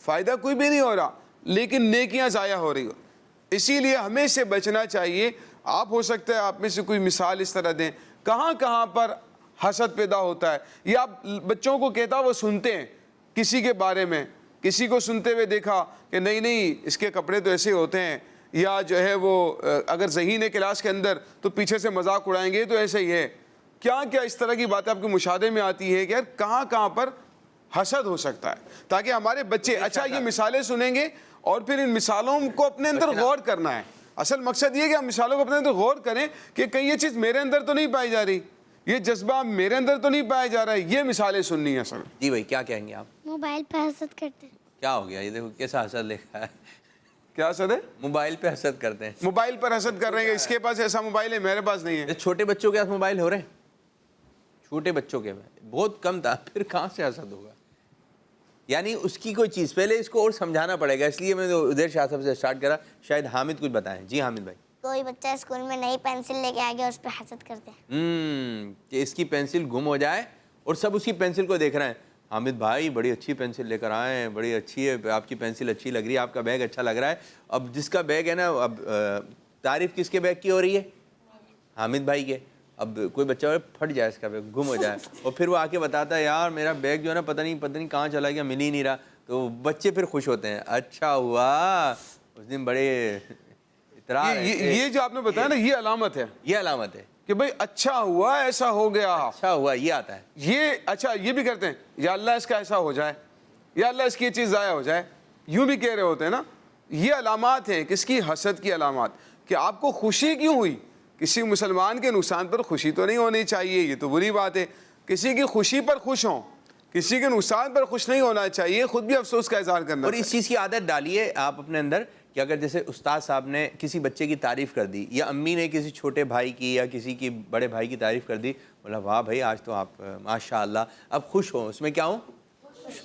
فائدہ کوئی بھی نہیں ہو رہا لیکن نیکیاں ضائع ہو رہی ہو. اسی لیے ہمیں اس سے بچنا چاہیے. آپ ہو سکتا ہے آپ میں سے کوئی مثال اس طرح دیں کہاں کہاں پر حسد پیدا ہوتا ہے, یا آپ بچوں کو کہتا وہ سنتے ہیں کسی کے بارے میں, کسی کو سنتے ہوئے دیکھا کہ نہیں اس کے کپڑے تو ایسے ہوتے ہیں, یا جو ہے وہ اگر ذہین ہے کلاس کے اندر تو پیچھے سے مذاق اڑائیں گے تو ایسے ہی ہے. کیا اس طرح کی باتیں آپ کے مشاہدے میں آتی ہے کہ یار کہاں کہاں پر حسد ہو سکتا ہے, تاکہ ہمارے بچے اچھا یہ مثالیں سنیں گے اور پھر ان مثالوں کو اپنے اندر غور کرنا ہے. اصل مقصد یہ کہ ہم مثالوں کو اپنے اندر غور کریں کہ کہیں یہ چیز میرے اندر تو نہیں پائی جا رہی, یہ جذبہ میرے اندر تو نہیں پایا جا رہا ہے, یہ مثالیں سننی ہے اصل. جی بھائی کیا کہیں گے آپ؟ موبائل پہ حسد کرتے ہیں. کیا ہو گیا یہ دیکھو کیسا حسد لکھا ہے. کیا حسد ہے؟ موبائل پہ حسد کرتے ہیں. موبائل پر حسد کر رہے ہیں, اس کے پاس ایسا موبائل ہے میرے پاس نہیں ہے. چھوٹے بچوں کے پاس موبائل ہو رہے ہیں, چھوٹے بچوں کے بہت کم تھا, پھر کہاں سے حسد ہوگا؟ یعنی اس کی کوئی چیز پہلے اس کو اور سمجھانا پڑے گا, اس لیے میں ادھر شاہ صاحب سے سٹارٹ کرا. شاید حامد کچھ بتائیں. جی حامد بھائی. کوئی بچہ اسکول میں نئی پینسل لے کے آ گیا اس پہ حسد کرتے ہیں. کہ اس کی پینسل گم ہو جائے اور سب اس کی پینسل کو دیکھ رہے ہیں. حامد بھائی بڑی اچھی پینسل لے کر آئے ہیں, بڑی اچھی ہے, آپ کی پینسل اچھی لگ رہی ہے, آپ کا بیگ اچھا لگ رہا ہے. اب جس کا بیگ ہے نا, اب تعریف کس کے بیگ کی ہو رہی ہے؟ حامد بھائی کے. اب کوئی بچہ پھٹ جائے, اس کا بیگ گم ہو جائے, اور پھر وہ آ کے بتاتا ہے یار میرا بیگ جو ہے نا پتہ نہیں کہاں چلا گیا, مل ہی نہیں رہا. تو بچے پھر خوش ہوتے ہیں, اچھا ہوا اس دن بڑے اطراء. یہ جو آپ نے بتایا نا یہ علامت ہے, یہ علامت ہے کہ بھئی اچھا ہوا ایسا ہو گیا, اچھا ہوا, یہ آتا ہے. یہ اچھا یہ بھی کرتے ہیں یا اللہ اس کا ایسا ہو جائے, یا اللہ اس کی یہ چیز ضائع ہو جائے, یوں بھی کہہ رہے ہوتے ہیں نا. یہ علامات ہیں کس کی؟ حسد کی علامات. کہ آپ کو خوشی کیوں ہوئی؟ کسی مسلمان کے نقصان پر خوشی تو نہیں ہونی چاہیے, یہ تو بری بات ہے. کسی کی خوشی پر خوش ہوں, کسی کے نقصان پر خوش نہیں ہونا چاہیے, خود بھی افسوس کا اظہار کرنا. اور اس چیز کی عادت ڈالیے آپ اپنے اندر کہ اگر جیسے استاد صاحب نے کسی بچے کی تعریف کر دی, یا امی نے کسی چھوٹے بھائی کی یا کسی کی بڑے بھائی کی تعریف کر دی, بولا واہ بھائی آج تو آپ ماشاء اللہ, اب خوش ہوں. اس میں کیا ہوں؟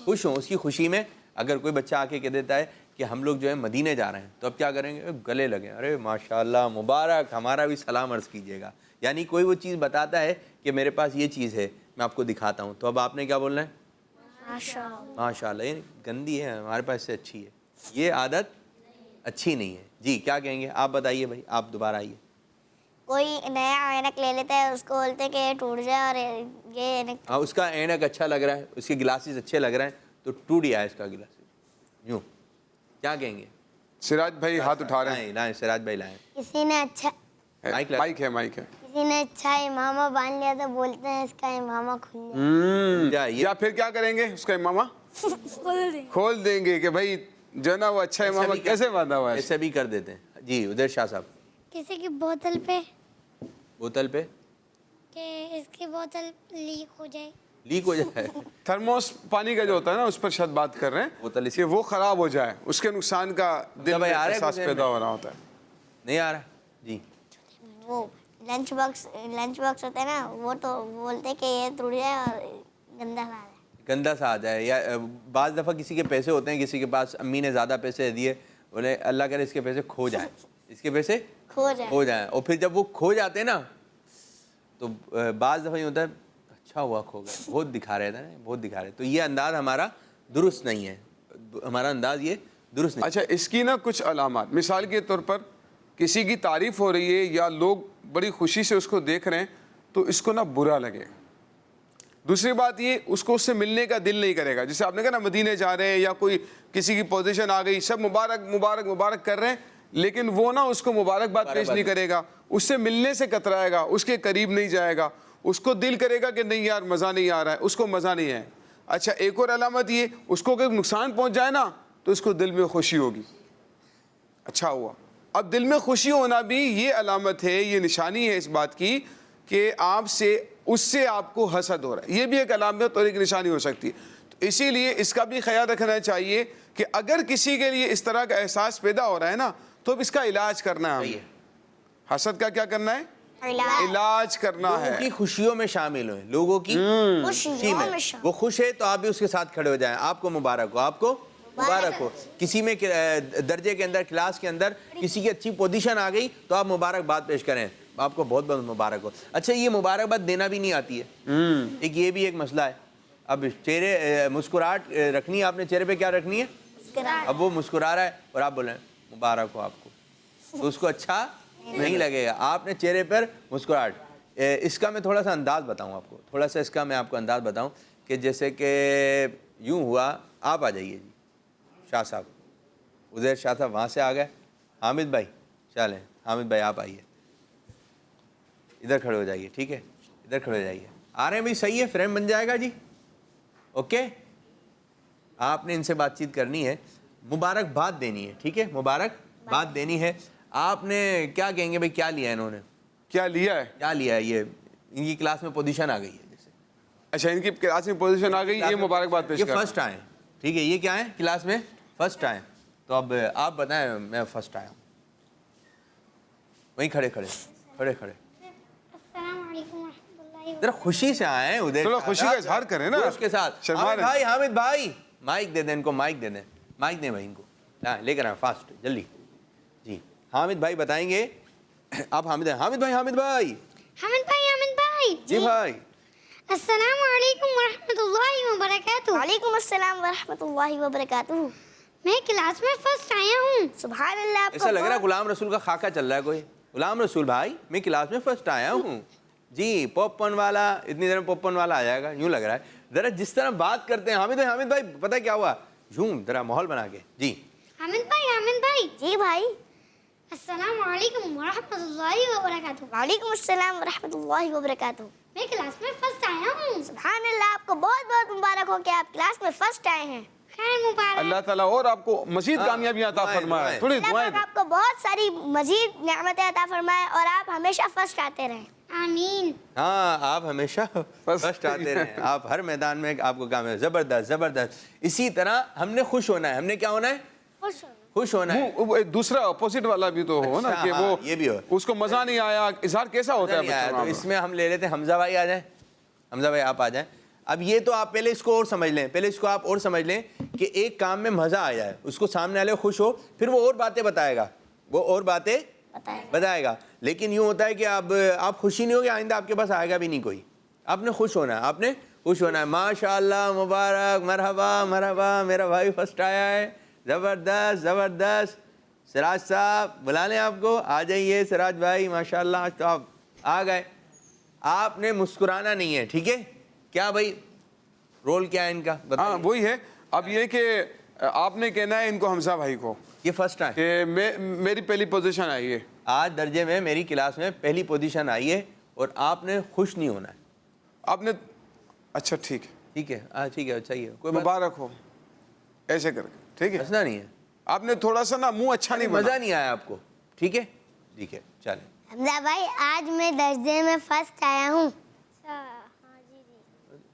خوش ہوں. اس کی خوشی میں اگر کوئی بچہ آ کے کہہ دیتا ہے کہ ہم لوگ جو ہے مدینے جا رہے ہیں, تو اب کیا کریں گے؟ گلے لگیں, ارے ماشاء اللہ مبارک, ہمارا بھی سلام عرض کیجیے گا. یعنی کوئی وہ چیز بتاتا ہے کہ میرے پاس یہ چیز ہے, میں آپ کو دکھاتا ہوں, تو اب آپ نے کیا بولنا ہے؟ ماشاء اللہ. یہ گندی ہے, ہمارے پاس سے اچھی ہے. یہ عادت اچھی نہیں ہے. جی کیا کہیں گے آپ؟ بتائیے بھائی, آپ دوبارہ آئیے. کوئی نیا اینک لے لیتا ہے, اس کو بولتے ہیں کہ یہ ٹوٹ جائے, اور یہ اینک ہاں اس کا اینک اچھا لگ رہا ہے, اس کے گلاسز اچھے لگ رہے ہیں, تو ٹوٹ گیا ہے اس کا گلاس. یوں کیا کہیں گے؟ سراج بھائی ہاتھ اٹھا رہے ہیں. لائیں سراج بھائی لائیں. کسی نے اچھا مائک ہے. کسی نے اچھا امامہ باندھ لیا تو بولتے ہیں اس کا امامہ کھل گیا. یا پھر کیا کریں گے؟ اس کا امامہ کھول دیں گے کہ بھائی جو نا وہ اچھا امامہ کیسے باندھا ہوا ہے. ایسے بھی کر دیتے ہیں. جی ادھر شاہ صاحب. کسی کی بوتل پہ کہ اس کی بوتل لیک ہو جائے. لیک ہو جائے. تھرموس پانی کا جو ہوتا ہے نا, اس پر شاید بات کر رہے ہیں کہ وہ خراب ہو جائے, اس کے نقصان کا دل میں احساس پیدا ہو رہا ہوتا ہے. نہیں آ رہا. جی وہ لنچ باکس ہوتا ہے نا, وہ تو بولتے ہیں کہ یہ ٹوٹ جائے اور گندا سا آ جائے. یا بعض دفعہ کسی کے پیسے ہوتے ہیں, کسی کے پاس امی نے زیادہ پیسے دیے, بولے اللہ کرے اس کے پیسے کھو جائیں, اس کے پیسے کھو جائیں. اور پھر جب وہ کھو جاتے ہیں نا, تو بعض دفعہ یہ ہوتا ہے اچھا ہوا کھو گئے, بہت دکھا رہے تھے نا, بہت دکھا رہے. تو یہ انداز ہمارا درست نہیں ہے, ہمارا انداز یہ درست نہیں. اچھا اس کی نا کچھ علامات, مثال کے طور پر کسی کی تعریف ہو رہی ہے یا لوگ بڑی خوشی سے اس کو دیکھ رہے ہیں, تو اس کو نا برا لگے. دوسری بات یہ, اس کو اس سے ملنے کا دل نہیں کرے گا. جیسے آپ نے کہا نا مدینے جا رہے ہیں, یا کوئی کسی کی پوزیشن آ گئی, سب مبارک مبارک مبارک کر رہے ہیں, لیکن وہ نا اس کو مبارکباد پیش نہیں کرے گا, اس سے ملنے سے کترائے گا, اس کے قریب نہیں جائے گا. اس کو دل کرے گا کہ نہیں یار مزہ نہیں آ رہا ہے, اس کو مزہ نہیں ہے. اچھا ایک اور علامت یہ, اس کو اگر نقصان پہنچ جائے نا, تو اس کو دل میں خوشی ہوگی, اچھا ہوا. اب دل میں خوشی ہونا بھی یہ علامت ہے, یہ نشانی ہے اس بات کی کہ آپ سے اس سے آپ کو حسد ہو رہا ہے. یہ بھی ایک علامت اور ایک نشانی ہو سکتی ہے. تو اسی لیے اس کا بھی خیال رکھنا چاہیے کہ اگر کسی کے لیے اس طرح کا احساس پیدا ہو رہا ہے نا, تو اب اس کا علاج کرنا ہے. حسد کا کیا کرنا ہے؟ علاج کرنا ہے. لوگوں کی خوشیوں میں شامل ہوئے, لوگوں کی خوشی میں وہ خوش ہے تو آپ بھی اس کے ساتھ کھڑے ہو جائیں. آپ کو مبارک ہو, آپ کو مبارک ہو. کسی میں درجے کے اندر, کلاس کے اندر کسی کی اچھی پوزیشن آ گئی, تو آپ مبارکباد پیش کریں, آپ کو بہت بہت مبارک ہو. اچھا یہ مبارکباد دینا بھی نہیں آتی ہے, ایک یہ بھی ایک مسئلہ ہے. اب چہرے مسکراہٹ رکھنی ہے آپ نے, چہرے پہ کیا رکھنی ہے؟ اب وہ مسکرا رہا ہے اور آپ بولیں مبارک ہو آپ کو، تو اس کو اچھا نہیں لگے گا. آپ نے چہرے پر مسکراہٹ. اس کا میں تھوڑا سا انداز بتاؤں آپ کو، تھوڑا سا اس کا میں آپ کو انداز بتاؤں کہ جیسے کہ یوں ہوا. آپ آ جائیے جی شاہ صاحب، عزیر شاہ صاحب وہاں سے آ گئے. حامد بھائی چلیں، حامد بھائی آپ آئیے، ادھر کھڑے ہو جائیے. ٹھیک ہے، ادھر کھڑے ہو جائیے. آ رہے ہیں بھائی؟ صحیح ہے، فریم بن جائے گا جی. اوکے، آپ نے ان سے بات چیت کرنی ہے، مبارکباد دینی ہے. ٹھیک ہے، مبارکباد دینی ہے. آپ نے کیا کہیں گے بھائی؟ کیا لیا ہے انہوں نے؟ کیا لیا ہے؟ کیا لیا ہے؟ یہ ان کی کلاس میں پوزیشن آ گئی ہے جیسے. اچھا، ان کی کلاس میں پوزیشن آ گئی، یہ مبارکباد پیش یہ کر. فرسٹ آئے. ٹھیک ہے، یہ کیا ہے؟ کلاس میں فرسٹ آئے. تو اب آپ بتائیں. میں فرسٹ آیا ہوں. وہیں کھڑے السلام علیکم ورحمۃ اللہ. ذرا خوشی سے آئے ادھر. چلو خوشی کا اظہار کریں نا اس کے ساتھ. شرما رہے ہیں. بھائی حامد بھائی مائک دے دیں ان کو، مائک دے دیں، مائک دیں بھائی ان کو. لے کر آئیں فاسٹ جلدی. جی حامد بھائی بتائیں گے. آپ حامد ہیں. حامد بھائی حامد بھائی جی بھائی. السلام علیکم ورحمۃ اللہ وبرکاتہ. وعلیکم السلام ورحمۃ اللہ وبرکاتہ. میں کلاس میں فرسٹ آیا ہوں. سبحان اللہ. ایسا لگ رہا ہے غلام رسول کا خاکہ چل رہا ہے کوئی. غلام رسول بھائی میں کلاس میں فرسٹ آیا ہوں جی. پاپ کارن والا اتنی دیر میں پاپ کارن والا آ جائے گا یوں لگ رہا ہے. ذرا جس طرح بات کرتے ہیں حامد بھائی پتہ کیا ہوا؟ یوں ذرا ماحول بنا کے. جی حامد بھائی. جی بھائی. السلام علیکم ورحمۃ اللہ وبرکاتہ. وعلیکم السلام ورحمۃ اللہ وبرکاتہ. میں کلاس میں فرسٹ آیا ہوں. سبحان اللہ. آپ کو بہت بہت مبارک ہو کہ آپ کلاس میں فرسٹ آئے ہیں. خیر مبارک. اللہ تعالیٰ اور آپ کو مزید کامیابی عطا فرمائے. تھوڑی دعائیں اللہ آپ کو بہت ساری مزید نعمتیں عطا فرمائے اور آپ ہمیشہ فرسٹ آتے رہیں. آمین. ہاں آپ ہمیشہ فرسٹ آتے رہیں. آپ ہر میدان میں آپ کو کام ہے. زبردست. اسی طرح ہم نے خوش ہونا ہے. ہم نے کیا ہونا ہے؟ خوش ہونا ہے. وہ دوسرا اپوزٹ والا بھی تو ہو نا اچھا، کہ ہاں، وہ یہ بھی ہو. اس کو مزہ نہیں آیا. اظہار کیسا ہوتا ہے نہیں آیا بچوں تو اس میں ہم لے لیتے ہیں حمزہ بھائی آ جائیں. حمزہ بھائی آپ آ جائیں. اب یہ تو آپ پہلے اس کو اور سمجھ لیں. پہلے اس کو آپ اور سمجھ لیں کہ ایک کام میں مزہ آ جائے، اس کو سامنے والے خوش ہو، پھر وہ اور باتیں بتائے گا، وہ اور باتیں بتائے گا. لیکن یوں ہوتا ہے کہ اب آپ خوشی نہیں ہوگی، آئندہ آپ کے پاس آئے گا بھی نہیں کوئی. آپ نے خوش ہونا ہے. آپ نے خوش ہونا ہے. ماشاء اللہ، مبارک، مرحبا میرا بھائی فرسٹ آیا ہے. زبردست. سراج صاحب بلا لیں آپ کو. آ جائیے سراج بھائی. ماشاء اللہ آج تو آپ آ گئے. آپ نے مسکرانا نہیں ہے. ٹھیک ہے. کیا بھائی رول کیا ہے ان کا؟ ہاں وہی ہے. اب یہ کہ آپ نے کہنا ہے ان کو حمزہ بھائی کو یہ فرسٹ آئے کہ میری پہلی پوزیشن آئی ہے آج درجے میں، میری کلاس میں پہلی پوزیشن آئی ہے اور آپ نے خوش نہیں ہونا ہے. آپ نے اچھا ٹھیک ہے. ٹھیک ہے. ٹھیک ہے. صحیح ہے. کوئی مبارک ہو ایسے کر کے. ٹھیک ہے. مسئلہ نہیں ہے. آپ نے تھوڑا سا نا منہ اچھا نہیں بنا. مزہ نہیں آیا آپ کو. ٹھیک ہے. ٹھیک ہے چلیں. حمزہ بھائی آج میں درجے میں فرسٹ آیا ہوں.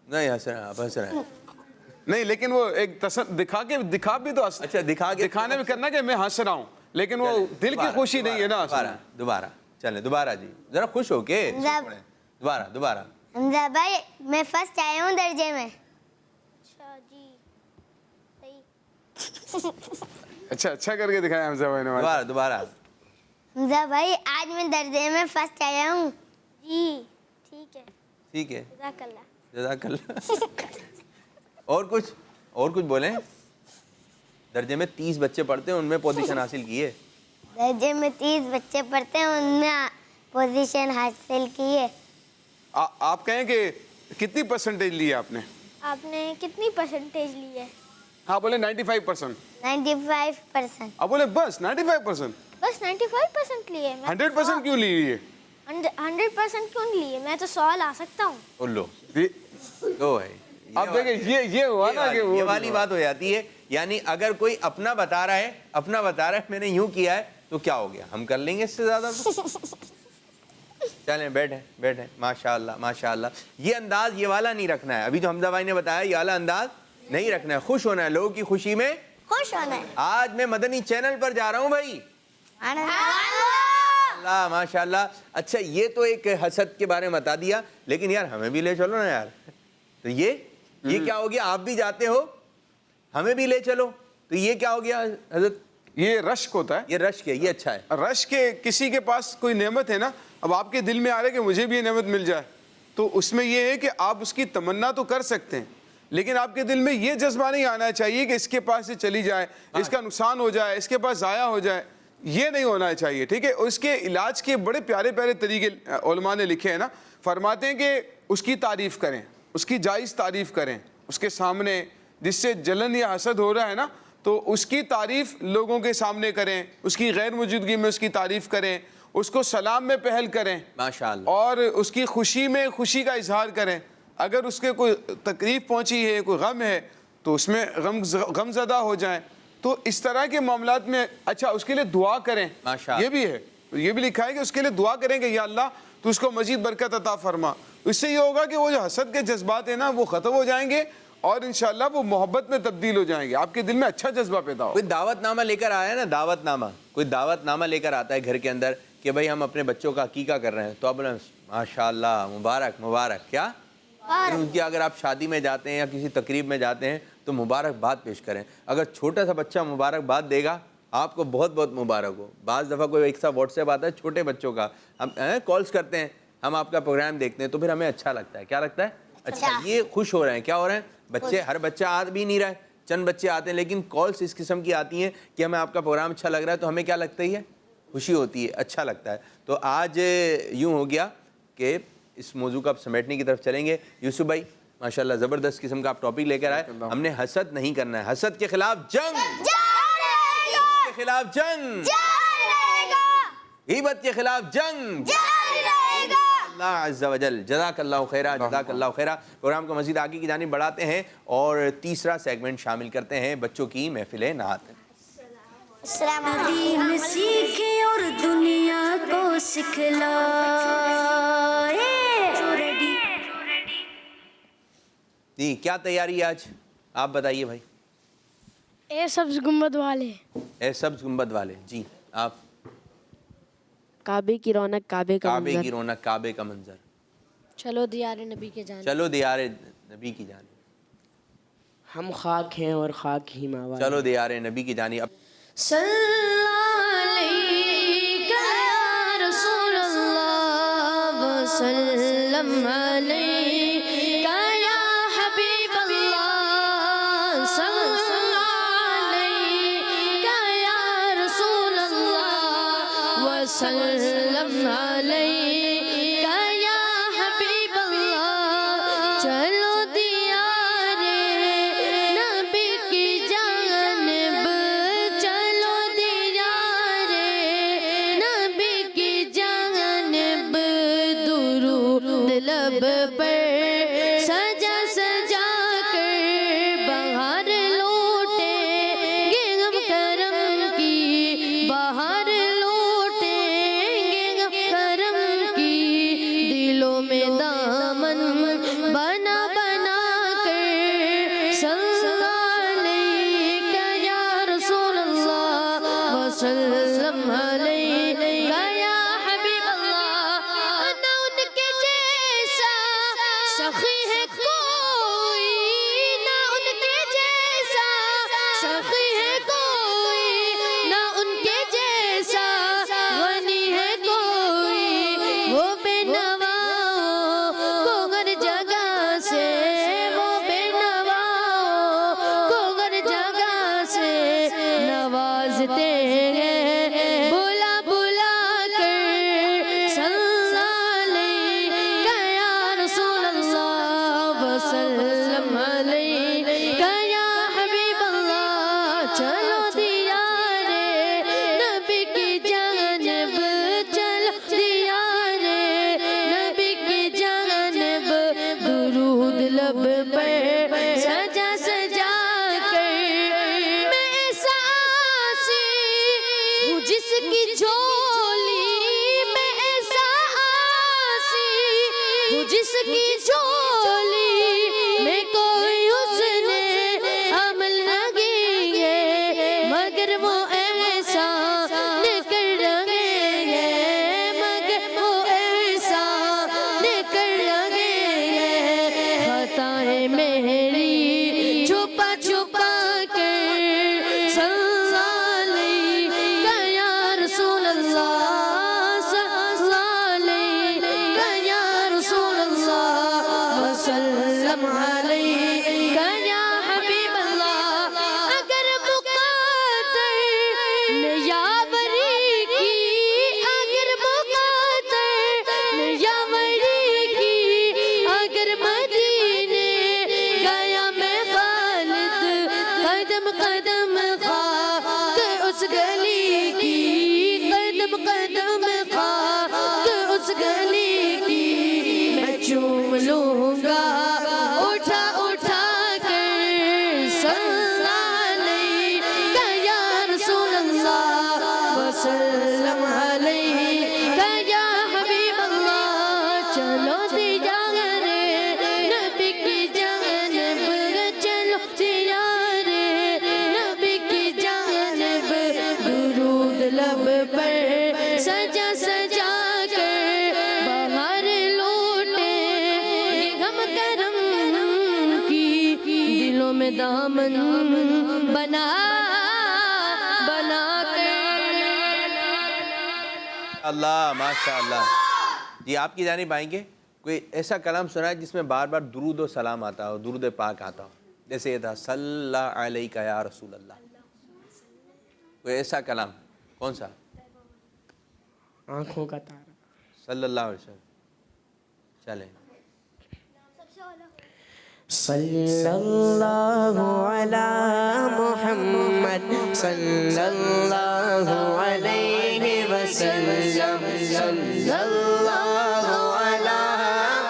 نہیں ہنس رہے ہیں آپ، ہنس رہے ہیں. نہیں لیکن وہ ایک دکھا بھی تو اچھا دکھا کے دکھانے میں کرنا کہ میں ہنس رہا ہوں، لیکن وہ دل کی خوشی نہیں ہے نا. دوبارہ چلیں. دوبارہ جی ذرا خوش ہو کے دوبارہ. حمزہ بھائی میں فرسٹ آیا ہوں درجے میں. اچھا کر کے دکھایا حمزہ بھائی نے. دوبارہ. حمزہ بھائی آج میں درجے میں فرسٹ آیا ہوں. جی ٹھیک ہے. جزاک اللہ. اور کچھ بولیں. درجے میں 30 بچے پڑھتے ہیں، ان میں پوزیشن حاصل کی ہے. درجے میں 30 بچے پڑھتے ہیں، ان میں پوزیشن حاصل کی ہے. آپ کہیں کہ کتنی پرسنٹیج لی ہے آپ نے؟ آپ نے کتنی پرسنٹیج لی ہے؟ ہاں بولے 95%. 95%. آپ بولے بس 95%. بس 95% لیے. 100% کیوں لی ہے؟ 100% کیوں نہیں لیے؟ میں تو 100 لا سکتا ہوں. لو ہے. آپ دیکھیں یہ ہوا نا کہ یہ والی بات ہو جاتی ہے. یعنی اگر کوئی اپنا بتا رہا ہے میں نے یوں کیا ہے تو کیا ہو گیا، ہم کر لیں گے اس سے زیادہ. چلیں بیٹھیں. ماشاء اللہ. یہ انداز یہ والا نہیں رکھنا ہے. ابھی جو حمزہ بھائی نے بتایا یہ والا انداز نہیں رکھنا ہے. خوش ہونا ہے، لوگوں کی خوشی میں خوش ہونا ہے. آج میں مدنی چینل پر جا رہا ہوں بھائی. اللہ ماشاء اللہ. اچھا یہ تو ایک حسد کے بارے میں بتا دیا، لیکن یار ہمیں بھی لے چلو نا یار. تو یہ کیا ہو گیا؟ آپ بھی جاتے ہو، ہمیں بھی لے چلو. تو یہ کیا ہو گیا حضرت؟ یہ رشک ہوتا ہے. یہ رشک ہے. یہ اچھا ہے. رشک کے کسی کے پاس کوئی نعمت ہے نا، اب آپ کے دل میں آ رہا ہے کہ مجھے بھی یہ نعمت مل جائے، تو اس میں یہ ہے کہ آپ اس کی تمنا تو کر سکتے ہیں، لیکن آپ کے دل میں یہ جذبہ نہیں آنا چاہیے کہ اس کے پاس سے چلی جائے, اس کا نقصان ہو جائے, اس کے پاس ضائع ہو جائے, یہ نہیں ہونا چاہیے, ٹھیک ہے. اس کے علاج کے بڑے پیارے پیارے طریقے علماء نے لکھے ہیں نا. فرماتے ہیں کہ اس کی تعریف کریں, اس کی جائز تعریف کریں, اس کے سامنے جس سے جلن یا حسد ہو رہا ہے نا, تو اس کی تعریف لوگوں کے سامنے کریں, اس کی غیر موجودگی میں اس کی تعریف کریں, اس کو سلام میں پہل کریں ماشاءاللہ, اور اس کی خوشی میں خوشی کا اظہار کریں. اگر اس کے کوئی تکلیف پہنچی ہے, کوئی غم ہے, تو اس میں غم زدہ ہو جائیں. تو اس طرح کے معاملات میں اچھا اس کے لیے دعا کریں, یہ بھی ہے, یہ بھی لکھا ہے کہ اس کے لیے دعا کریں کہ یا اللہ تو اس کو مزید برکت عطا فرما. اس سے یہ ہوگا کہ وہ جو حسد کے جذبات ہیں نا وہ ختم ہو جائیں گے اور انشاءاللہ وہ محبت میں تبدیل ہو جائیں گے, آپ کے دل میں اچھا جذبہ پیدا ہو. کوئی دعوت نامہ لے کر آیا نا, دعوت نامہ, کوئی دعوت نامہ لے کر آتا ہے گھر کے اندر کہ بھائی ہم اپنے بچوں کا عقیقہ کر رہے ہیں, تو آپ بولیں ماشاءاللہ مبارک مبارک. کیا ان کی اگر آپ شادی میں جاتے ہیں یا کسی تقریب میں جاتے ہیں تو مبارکباد پیش کریں. اگر چھوٹا سا بچہ مبارکباد دے گا آپ کو بہت بہت مبارک ہو. بعض دفعہ کوئی ایک سا واٹس ایپ آتا ہے چھوٹے بچوں کا, ہم کالز کرتے ہیں, ہم آپ کا پروگرام دیکھتے ہیں تو پھر ہمیں اچھا لگتا ہے. کیا لگتا ہے؟ اچھا, یہ خوش ہو رہے ہیں. کیا ہو رہے ہیں بچے؟ ہر بچہ آ بھی نہیں رہا ہے, چند بچے آتے ہیں, لیکن کالس اس قسم کی آتی ہیں کہ ہمیں آپ کا پروگرام اچھا لگ رہا ہے, تو ہمیں کیا لگتا ہی ہے؟ خوشی ہوتی ہے, اچھا لگتا ہے. تو آج یوں ہو گیا کہ اس موضوع کو آپ سمیٹنے کی طرف چلیں گے. یوسف بھائی ماشاءاللہ زبردست قسم کا آپ ٹاپک لے کر آئے. ہم نے حسد نہیں کرنا ہے, حسد کے خلاف جنگ, کے خلاف جنگ, غیبت کے خلاف جنگ. اللہ عز و جل جزاک اللہ خیرہ, جزاک اللہ خیرہ. پروگرام کو مزید آگے کی جانب بڑھاتے ہیں اور تیسرا سیگمنٹ شامل کرتے ہیں بچوں کی محفل نعت. دین سیکھے اور دنیا کو سکھلائے. جی کیا تیاری ہے آج, آپ بتائیے بھائی. اے سبز گنبد والے, اے سبز گنبد والے. جی آپ. کعبے کی رونق کعبے کا کعبے کی منظر, رونق کعبے کا منظر. چلو دیار نبی کے جانب, چلو دیار نبی کی جانب, ہم خاک ہیں اور خاک ہی ماوا. چلو دیار نبی کی جانب. صلی علیک یا رسول اللہ وسلم علیک یا حبیب اللہ. صلی علیک یا رسول اللہ وسلم علیک یا حبیب اللہ. چلو دیار نبی کی جانب, چلو دیار نبی کی جانب. درود لب پر سجا سجا کر بہار لوٹیں گے ہم کرم کی, بہار لوٹیں گے ہم کرم کی. دلوں میں دامن بنا بنا کر صلی علیک یا رسول اللہ وسلم علیک یا حبیب اللہ. نہ ان کے جیسا سخی ہے کوئی, نہ ان کے جیسا سخی ہے کوئی, نہ ان کے جیسا غنی ہے کوئی. وہ بے نوا کو ہر جگہ سے, وہ بے نوا کو ہر جگہ سے نوازتے ہیں بلا بلا کر. صلی علیک یا رسول اللہ وسلم علیک یا حبیب اللہ. چلو دیار نبی کی جانب, چلو دیار نبی کی جانب. درود لب پر سجا سجا کر. میں ایسا آسی ہوں جس کی جھولی, میں ایسا آسی ہوں جس کی جھولی میں کوئی حسن عمل نہیں ہے, مگر وہ ایسا نکل رہے ہیں, مگر وہ ایسا نکل رہے ہیں. خطائیں میری چھپا چھپا کر صلی علیک یا رسول اللہ قدم قدم خاک اس گلی کی، قدم قدم خاک اس گلی کی، میں چوم لوں گا اٹھا اٹھا کر صلی علیہ یا رسول اللہ وسلم علیہ یا حبیب اللہ۔ چلو تیارے نبی کی جانب، چلو تیارے نبی کی جانب، درود لب پر سجا سجا کر باہر لوٹے، غم کرم کی دلوں میں دامن بنا بنا اللہ ماشاء اللہ۔ جی آپ کی جانب آئیں گے، کوئی ایسا کلام سنا ہے جس میں بار بار درود و سلام آتا ہو، درود پاک آتا ہو، جیسے یہ تھا صلی اللہ علیہ یا رسول اللہ، کوئی ایسا کلام کون سا؟ آنکھوں کا تارا۔ صلی اللہ علیہ وسلم، چلیں۔ صلی اللہ علی محمد صلی اللہ علیہ وسلم، صلی اللہ علی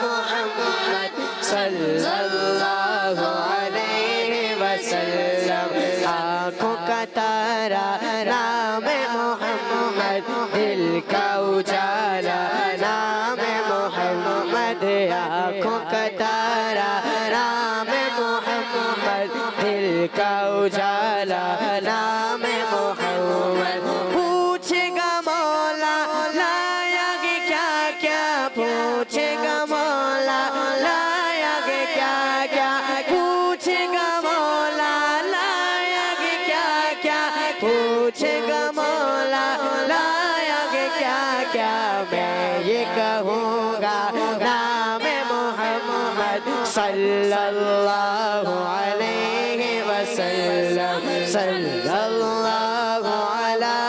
محمد صلی اللہ علیہ وسلم۔ آنکھوں کا تارا نام محمد، دل کا اجالا نام محمد، آنکھوں کا تارا نام محمد، دل کا اجالا نام محمد۔ پوچھے گا مولا لایا گے کیا کیا، پوچھے گا مولا لایا گے کیا کیا، پوچھے گا مولا لایا گے کیا کیا، پوچھے گا مولا لایا گے کیا کیا، میں یہ کہوں گا نام محمد صلی اللہ علیہ وسلم، صلی اللہ علی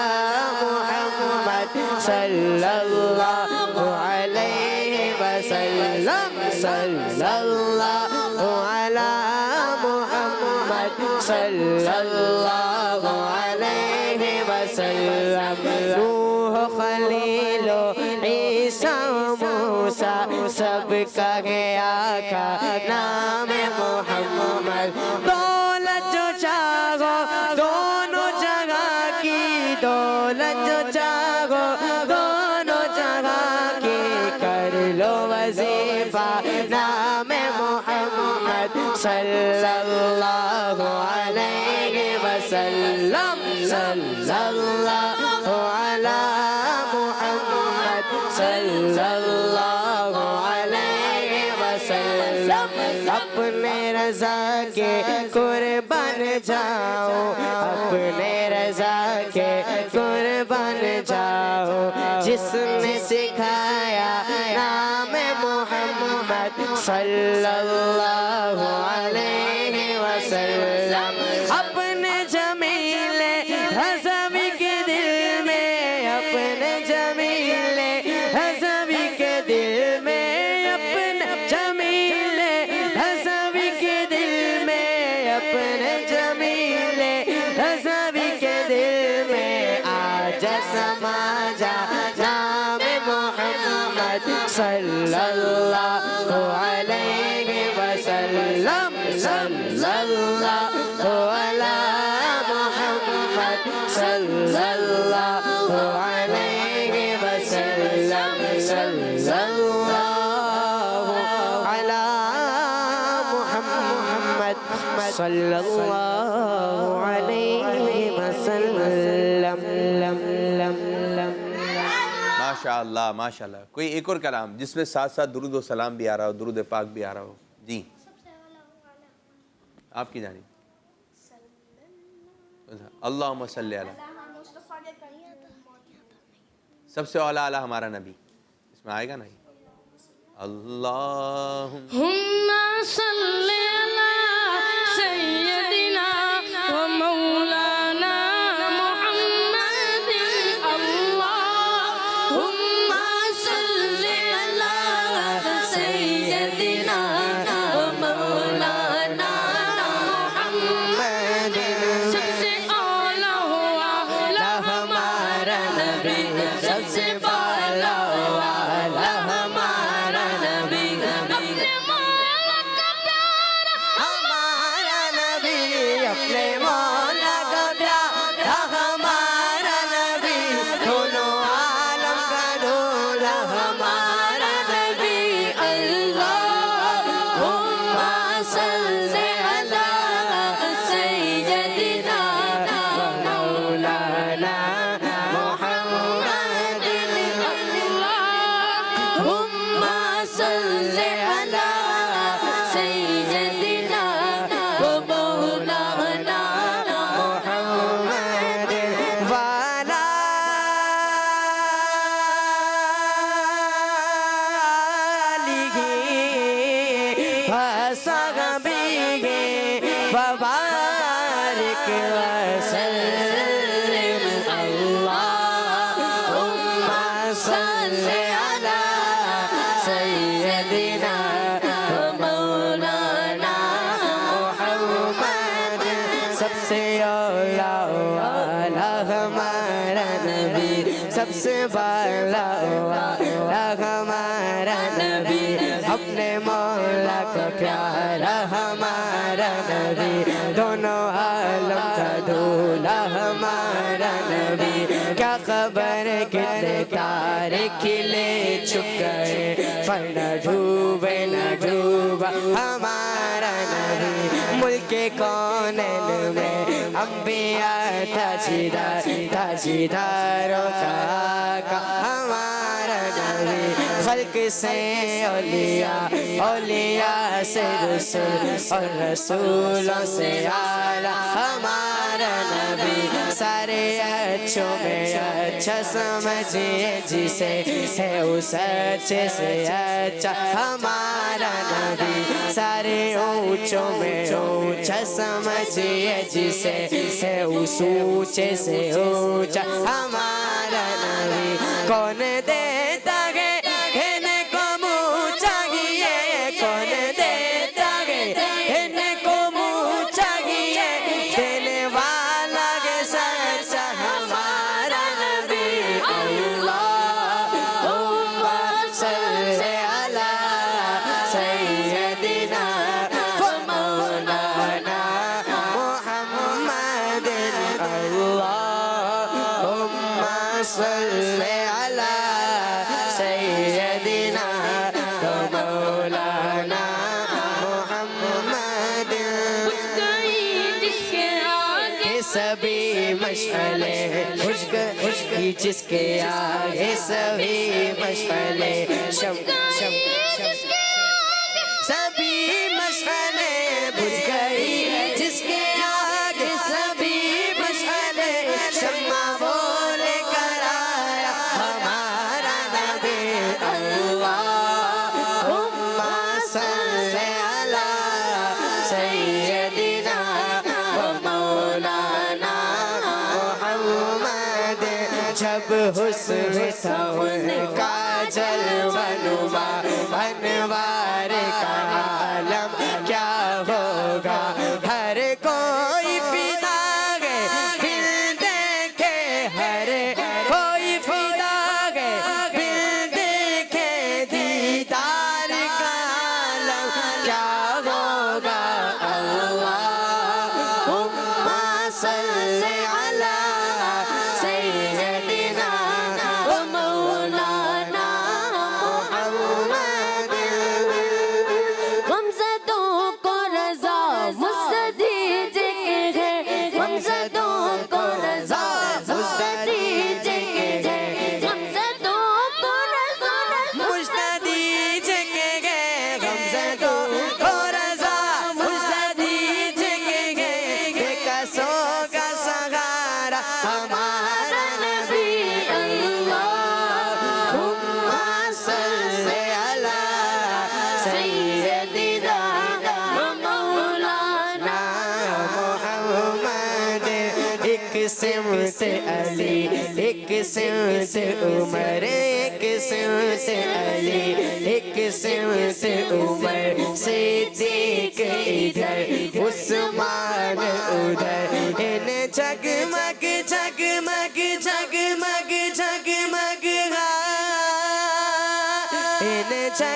محمد صلی اللہ علیہ وسلم، صلی اللہ علی محمد صلی اللہ علیہ وسلم۔ روح خلیل و عیسیٰ موسیٰ سب کا گیا کا نام محمد، دولت جو چاہو دونوں جگہ کی، دولت جو چاہو دونوں جگہ کی، کر لو وظیفہ نام محمد صلی اللہ علیہ وسلم، صلی اللہ علی محمد صلی اللہ علیہ وسلم۔ اپنے رضا کے قربان جاؤ، اپنے رضا کے قربان جاؤ، جس نے سکھایا نام محمد صلی اللہ علیہ وسلم۔ اپنے جمیل حسبی کے دل میں، اپنے جمیل حسبی کے دل میں، اپنے جمیل حسبی کے دل میں، اپنے جمیل حسبی کے دل میں، آجا سما جا نام محمد صلی اللہ علیہ وسلم، صلی اللہ علی محمد صلی اللہ علیہ وسلم، صلی اللہ علی محمد صلی اللہ علیہ وسلم۔ ماشاء اللہ ماشاء اللہ۔ کوئی ایک اور کلام جس میں ساتھ ساتھ درود و سلام بھی آ رہا ہو، درود پاک بھی آ رہا ہو؟ جی آپ کی جانب۔ اللہم صلی علی، سب سے اعلیٰ اعلیٰ ہمارا نبی، اس میں آئے گا نہیں؟ اللہم صلی علی سیدنا و مولانا محمد، اللہم صلی علی سیدنا و مولانا محمد، سب سے بالا والا ہمارا نبی اپنے مولا کا پیارا ہمارا نبی اپنے مولا کا پیارا ہمارا نبی دونوں عالم کا دولا ہمارا نبی اللہم صلی علی سیدنا مولانا محمد اللہم صلی علی سیدنا مولانا محمد وعلی آلہ وصحبہ وبارک وسلم اللہم صلی علی سیدنا مولانا محمد سب سے اولا والا ہمارا نبی سب سے بالا والا ہمارا نبی اپنے مولا کا پیارا ہمارا نبی دونوں عالم کا دولا ہمارا نبی کیا خبر کتنے تارے کھلے چھپ گئے پر نہ ڈوبے نہ ڈوبا ہمارا نبی ملک کونین میں انبیاء تاجداروں کا آقا ہمارا نبی خلق سے اولیاء اولیاء سے رسول اور رسولوں سے اعلیٰ ہمارا نبی سارے اچھوں میں اچھا سمجھیے جسے ہے اس اچھے سے اچھا ہمارا نبی سارے اونچوں میں اونچا سمجھیے جسے ہے اس اونچے سے اونچا ہمارا نبی کون دیتا ہے ان کو منہ چاہیے کون دیتا ہے ان کو منہ چاہیے دینے والا ہے سچا ہمارا نبی اللہم صلی علی سیدنا مولانا محمد اللہم صلی علی سیدنا مولانا محمد جس کے آگے سبھی مشعلے خشکی جس کے آگے سبھی مشعلے سبھی مشعلے بجھ گئی جس کے آگے سبھی مشعلے شمع وہ لے کر آیا ہمارا نبی اللہم صلی علی سیدنا مولانا محمد جب حسن تھا ان کا جلوہ نما انوار کا عالم کیا ہوگا ہر کوئی فدا ہے دل دیکھے ہر کوئی فدا ہے دل دیکھے دیدار کا عالم کیا ہوگا اللہم صلی علی سیدنا مولانا محمد غمزدوں کو رضا مستدیجے ہے غمزدوں کو رضا مستدیجے ہے غمزدوں کو رضا مستدیجے ہے غمزدوں کو رضا مستدیجے ہے کہ کسوں کا سہارا ہمارا نبی اللہم صلی علی سیدنا مولانا محمد ایک سمت علی ایک سمت عمر ایک سمت علی ایک سمت عمر صدیق ادھر عثمان ادھر ان جگمگ جگمگ جگمگ جگمگ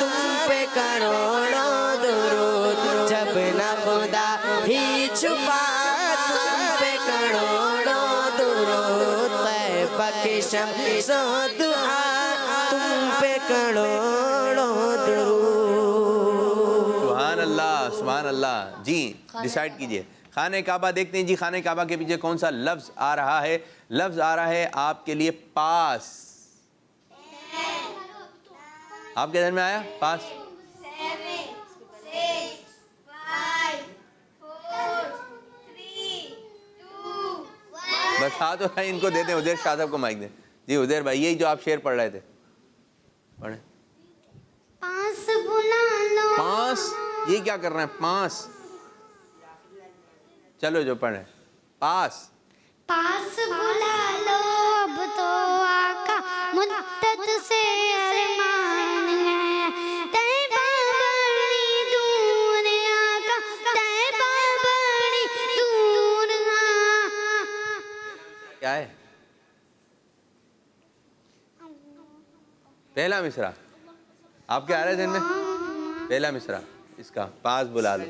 تم پہ کروڑوں درود، جب نہ خدا ہی چھپا تم پہ کروڑوں درود، طیبہ کی شمس و دعا تم پہ کروڑوں درود۔ سبحان اللہ سبحان اللہ۔ جی ڈیسائیڈ کیجئے، خانہ کعبہ دیکھتے ہیں جی، خانہ کعبہ کے پیچھے کون سا لفظ آ رہا ہے؟ لفظ آ رہا ہے آپ کے لیے پاس۔ آپ کے ذہن میں آیا پاس؟ بس ہاں تو ان کو دے دیں، عزیر شاہ صاحب کو مائک دیں۔ جی عزیر بھائی، یہی جو آپ شعر پڑھ رہے تھے پڑھیں۔ پاس بلا لو، پاس، یہ کیا کر رہے ہیں؟ پاس، چلو جو پڑھیں پاس۔ پاس بلا لو اب تو آقا مدت سے ارمان ہے، طیبہ بڑی دور آقا، طیبہ بڑی دور کیا ہے پہلا مصرع؟ آپ کے آ رہے ہیں ذہن میں؟ پہلا مصرع اس کا پاس بلا لو۔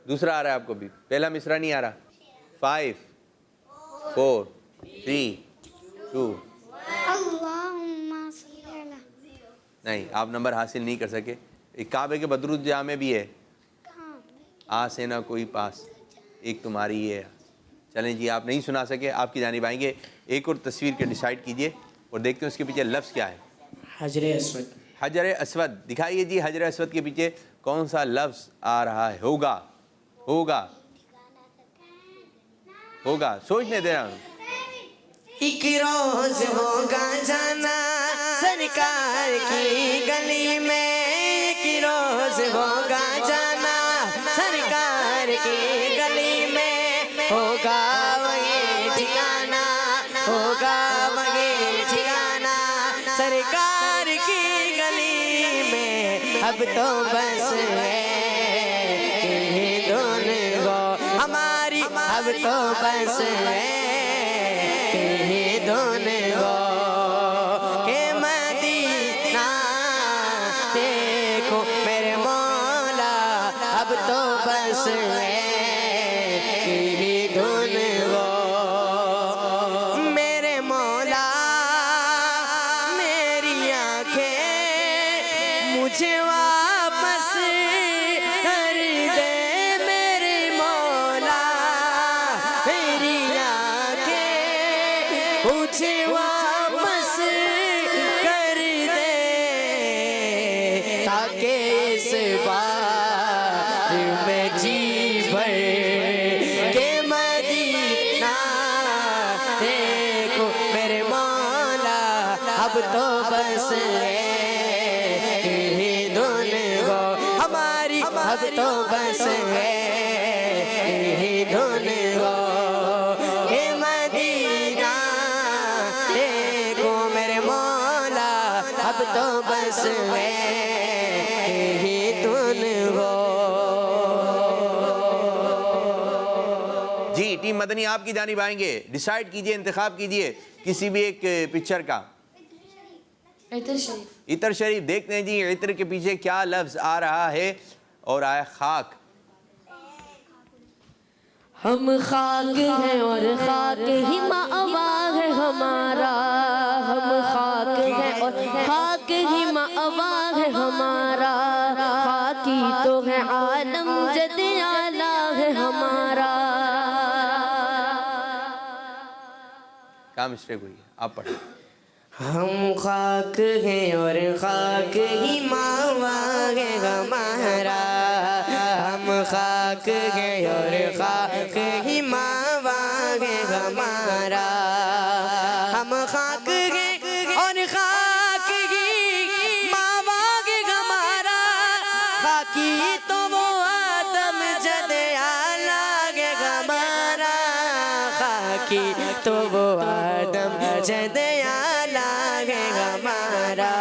دوسرا آ رہا ہے آپ کو بھی؟ پہلا مصرع نہیں آ رہا؟ 5 4 3 2 اللہم صلی علی۔ نہیں، آپ نمبر حاصل نہیں کر سکے۔ ایک کعبے کے بدرود جا میں بھی ہے، آ سے نہ کوئی پاس، ایک تمہاری یہ ہے۔ چلیں جی، آپ نہیں سنا سکے، آپ کی جانب آئیں گے۔ ایک اور تصویر کے ڈیسائیڈ کیجئے اور دیکھتے ہیں اس کے پیچھے لفظ کیا ہے۔ حجر اسود۔ حجر اسود دکھائیے جی، حجر اسود کے پیچھے کون سا لفظ آ رہا ہے؟ ہوگا ہوگا ہوگا، سوچنے دے رہا ہوں۔ ایک روز ہوگا جانا سرکار کی گلی میں، ایک روز ہوگا جانا سرکار کی گلی میں، ہوگا وہی ٹھکانا، ہوگا وہی ٹھکانا سرکار کی گلی میں، اب تو بس ہے کہ دھن گو ہماری، اب تو بس ہے کہ دھن گو کہ مدینہ دیکھو میرے مولا، اب تو بس ہے کہ دھن گو میرے مولا، میری آنکھیں مجھے واپس کر دے میرے مولا، میری آنکھیں مجھے واپس کر دے، تاکہ اس بار میں جی بھر کے مدینہ دیکھو میرے مولا، اب تو بس ہے کہ دھن گو ہماری، اب تو بس ہے کہ دھن گو کہ مدینہ دیکھو میرے مولا، اب تو بس ہے کہ دھن گو۔ جی ٹیم مدنی آپ کی جانب آئیں گے، ڈیسائیڈ کیجئے، انتخاب کیجئے کسی بھی ایک پکچر کا۔ عطر شریف۔ عطر شریف دیکھتے ہیں جی، عطر کے پیچھے کیا لفظ آ رہا ہے؟ اور آیا خاک۔ ہم خاک ہیں اور خاک ہی مأوا ہے ہمارا، ہم خاک ہیں اور خاک ہی مأوا ہے ہمارا، خاکی تو ہے عالم جد اعلیٰ ہے ہمارا۔ کیا مسٹیک ہوئی ہے؟ آپ پڑھیں۔ ہم خاک ہیں اور خاک ہی ماوا ہے ہمارا، ہم خاک ہیں اور خاک ہی ماوا ہے ہمارا، ہم خاک ہیں اور خاک ہی ماوا ہے ہمارا، خاکی تو وہ آدم جد اعلیٰ ہے ہمارا، خاکی تو وہ آدم جد اعلیٰ ہے ہمارا۔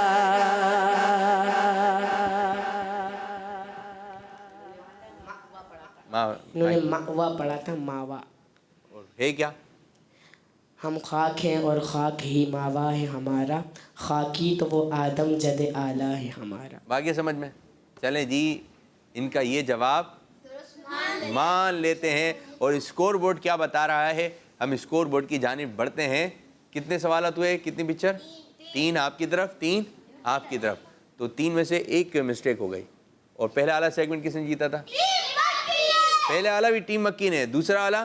انہوں نے ماوا پڑھا تھا، ماوا ہے کیا؟ ہم خاک ہیں اور خاک ہی ماوا ہے ہمارا، خاکی تو وہ آدم جد اعلیٰ ہے ہمارا۔ باقی سمجھ میں؟ چلیں جی، ان کا یہ جواب مان لیتے ہیں۔ اور اسکور بورڈ کیا بتا رہا ہے؟ ہم اسکور بورڈ کی جانب بڑھتے ہیں۔ کتنے سوالات ہوئے؟ کتنی پکچر؟ 3 آپ کی طرف، 3 آپ کی طرف۔ تو 3 میں سے ایک مسٹیک ہو گئی۔ اور پہلا اعلیٰ سیگمنٹ کس نے جیتا تھا؟ پہلے اعلیٰ بھی ٹیم مکی نے، دوسرا اعلیٰ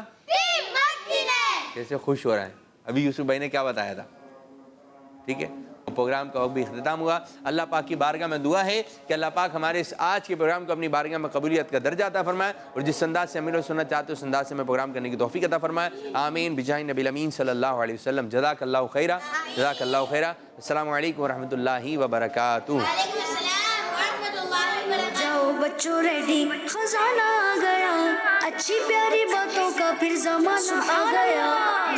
کیسے خوش ہو رہا ہے؟ ابھی یوسف بھائی نے کیا بتایا تھا؟ ٹھیک ہے، پروگرام کا وقت بھی اختتام ہوا۔ اللہ پاک کی بارگاہ میں دعا ہے کہ اللہ پاک ہمارے اس آج کے پروگرام کو اپنی بارگاہ میں قبولیت کا درجہ عطا فرمائے، اور جس انداز سے امیر و سننا چاہتے اس انداز سے میں پروگرام کرنے کی توفیق عطا فرمائے۔ آمین بجاہ نبی الامین صلی اللہ علیہ وسلم۔ جزاک اللہ خیرہ، جزاک اللہ خیرہ۔ السلام علیکم ورحمۃ اللہ وبرکاتہ۔ جاؤ بچوں ریڈی، خزانہ آ گیا، اچھی پیاری باتوں کا پھر زمانہ آ گیا،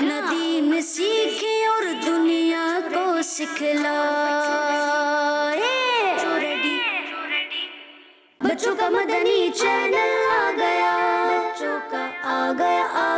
ندیم سیکھے اور دنیا کو سکھلائے۔ بچوں کا مدنی چینل آ گیا، بچوں کا آ گیا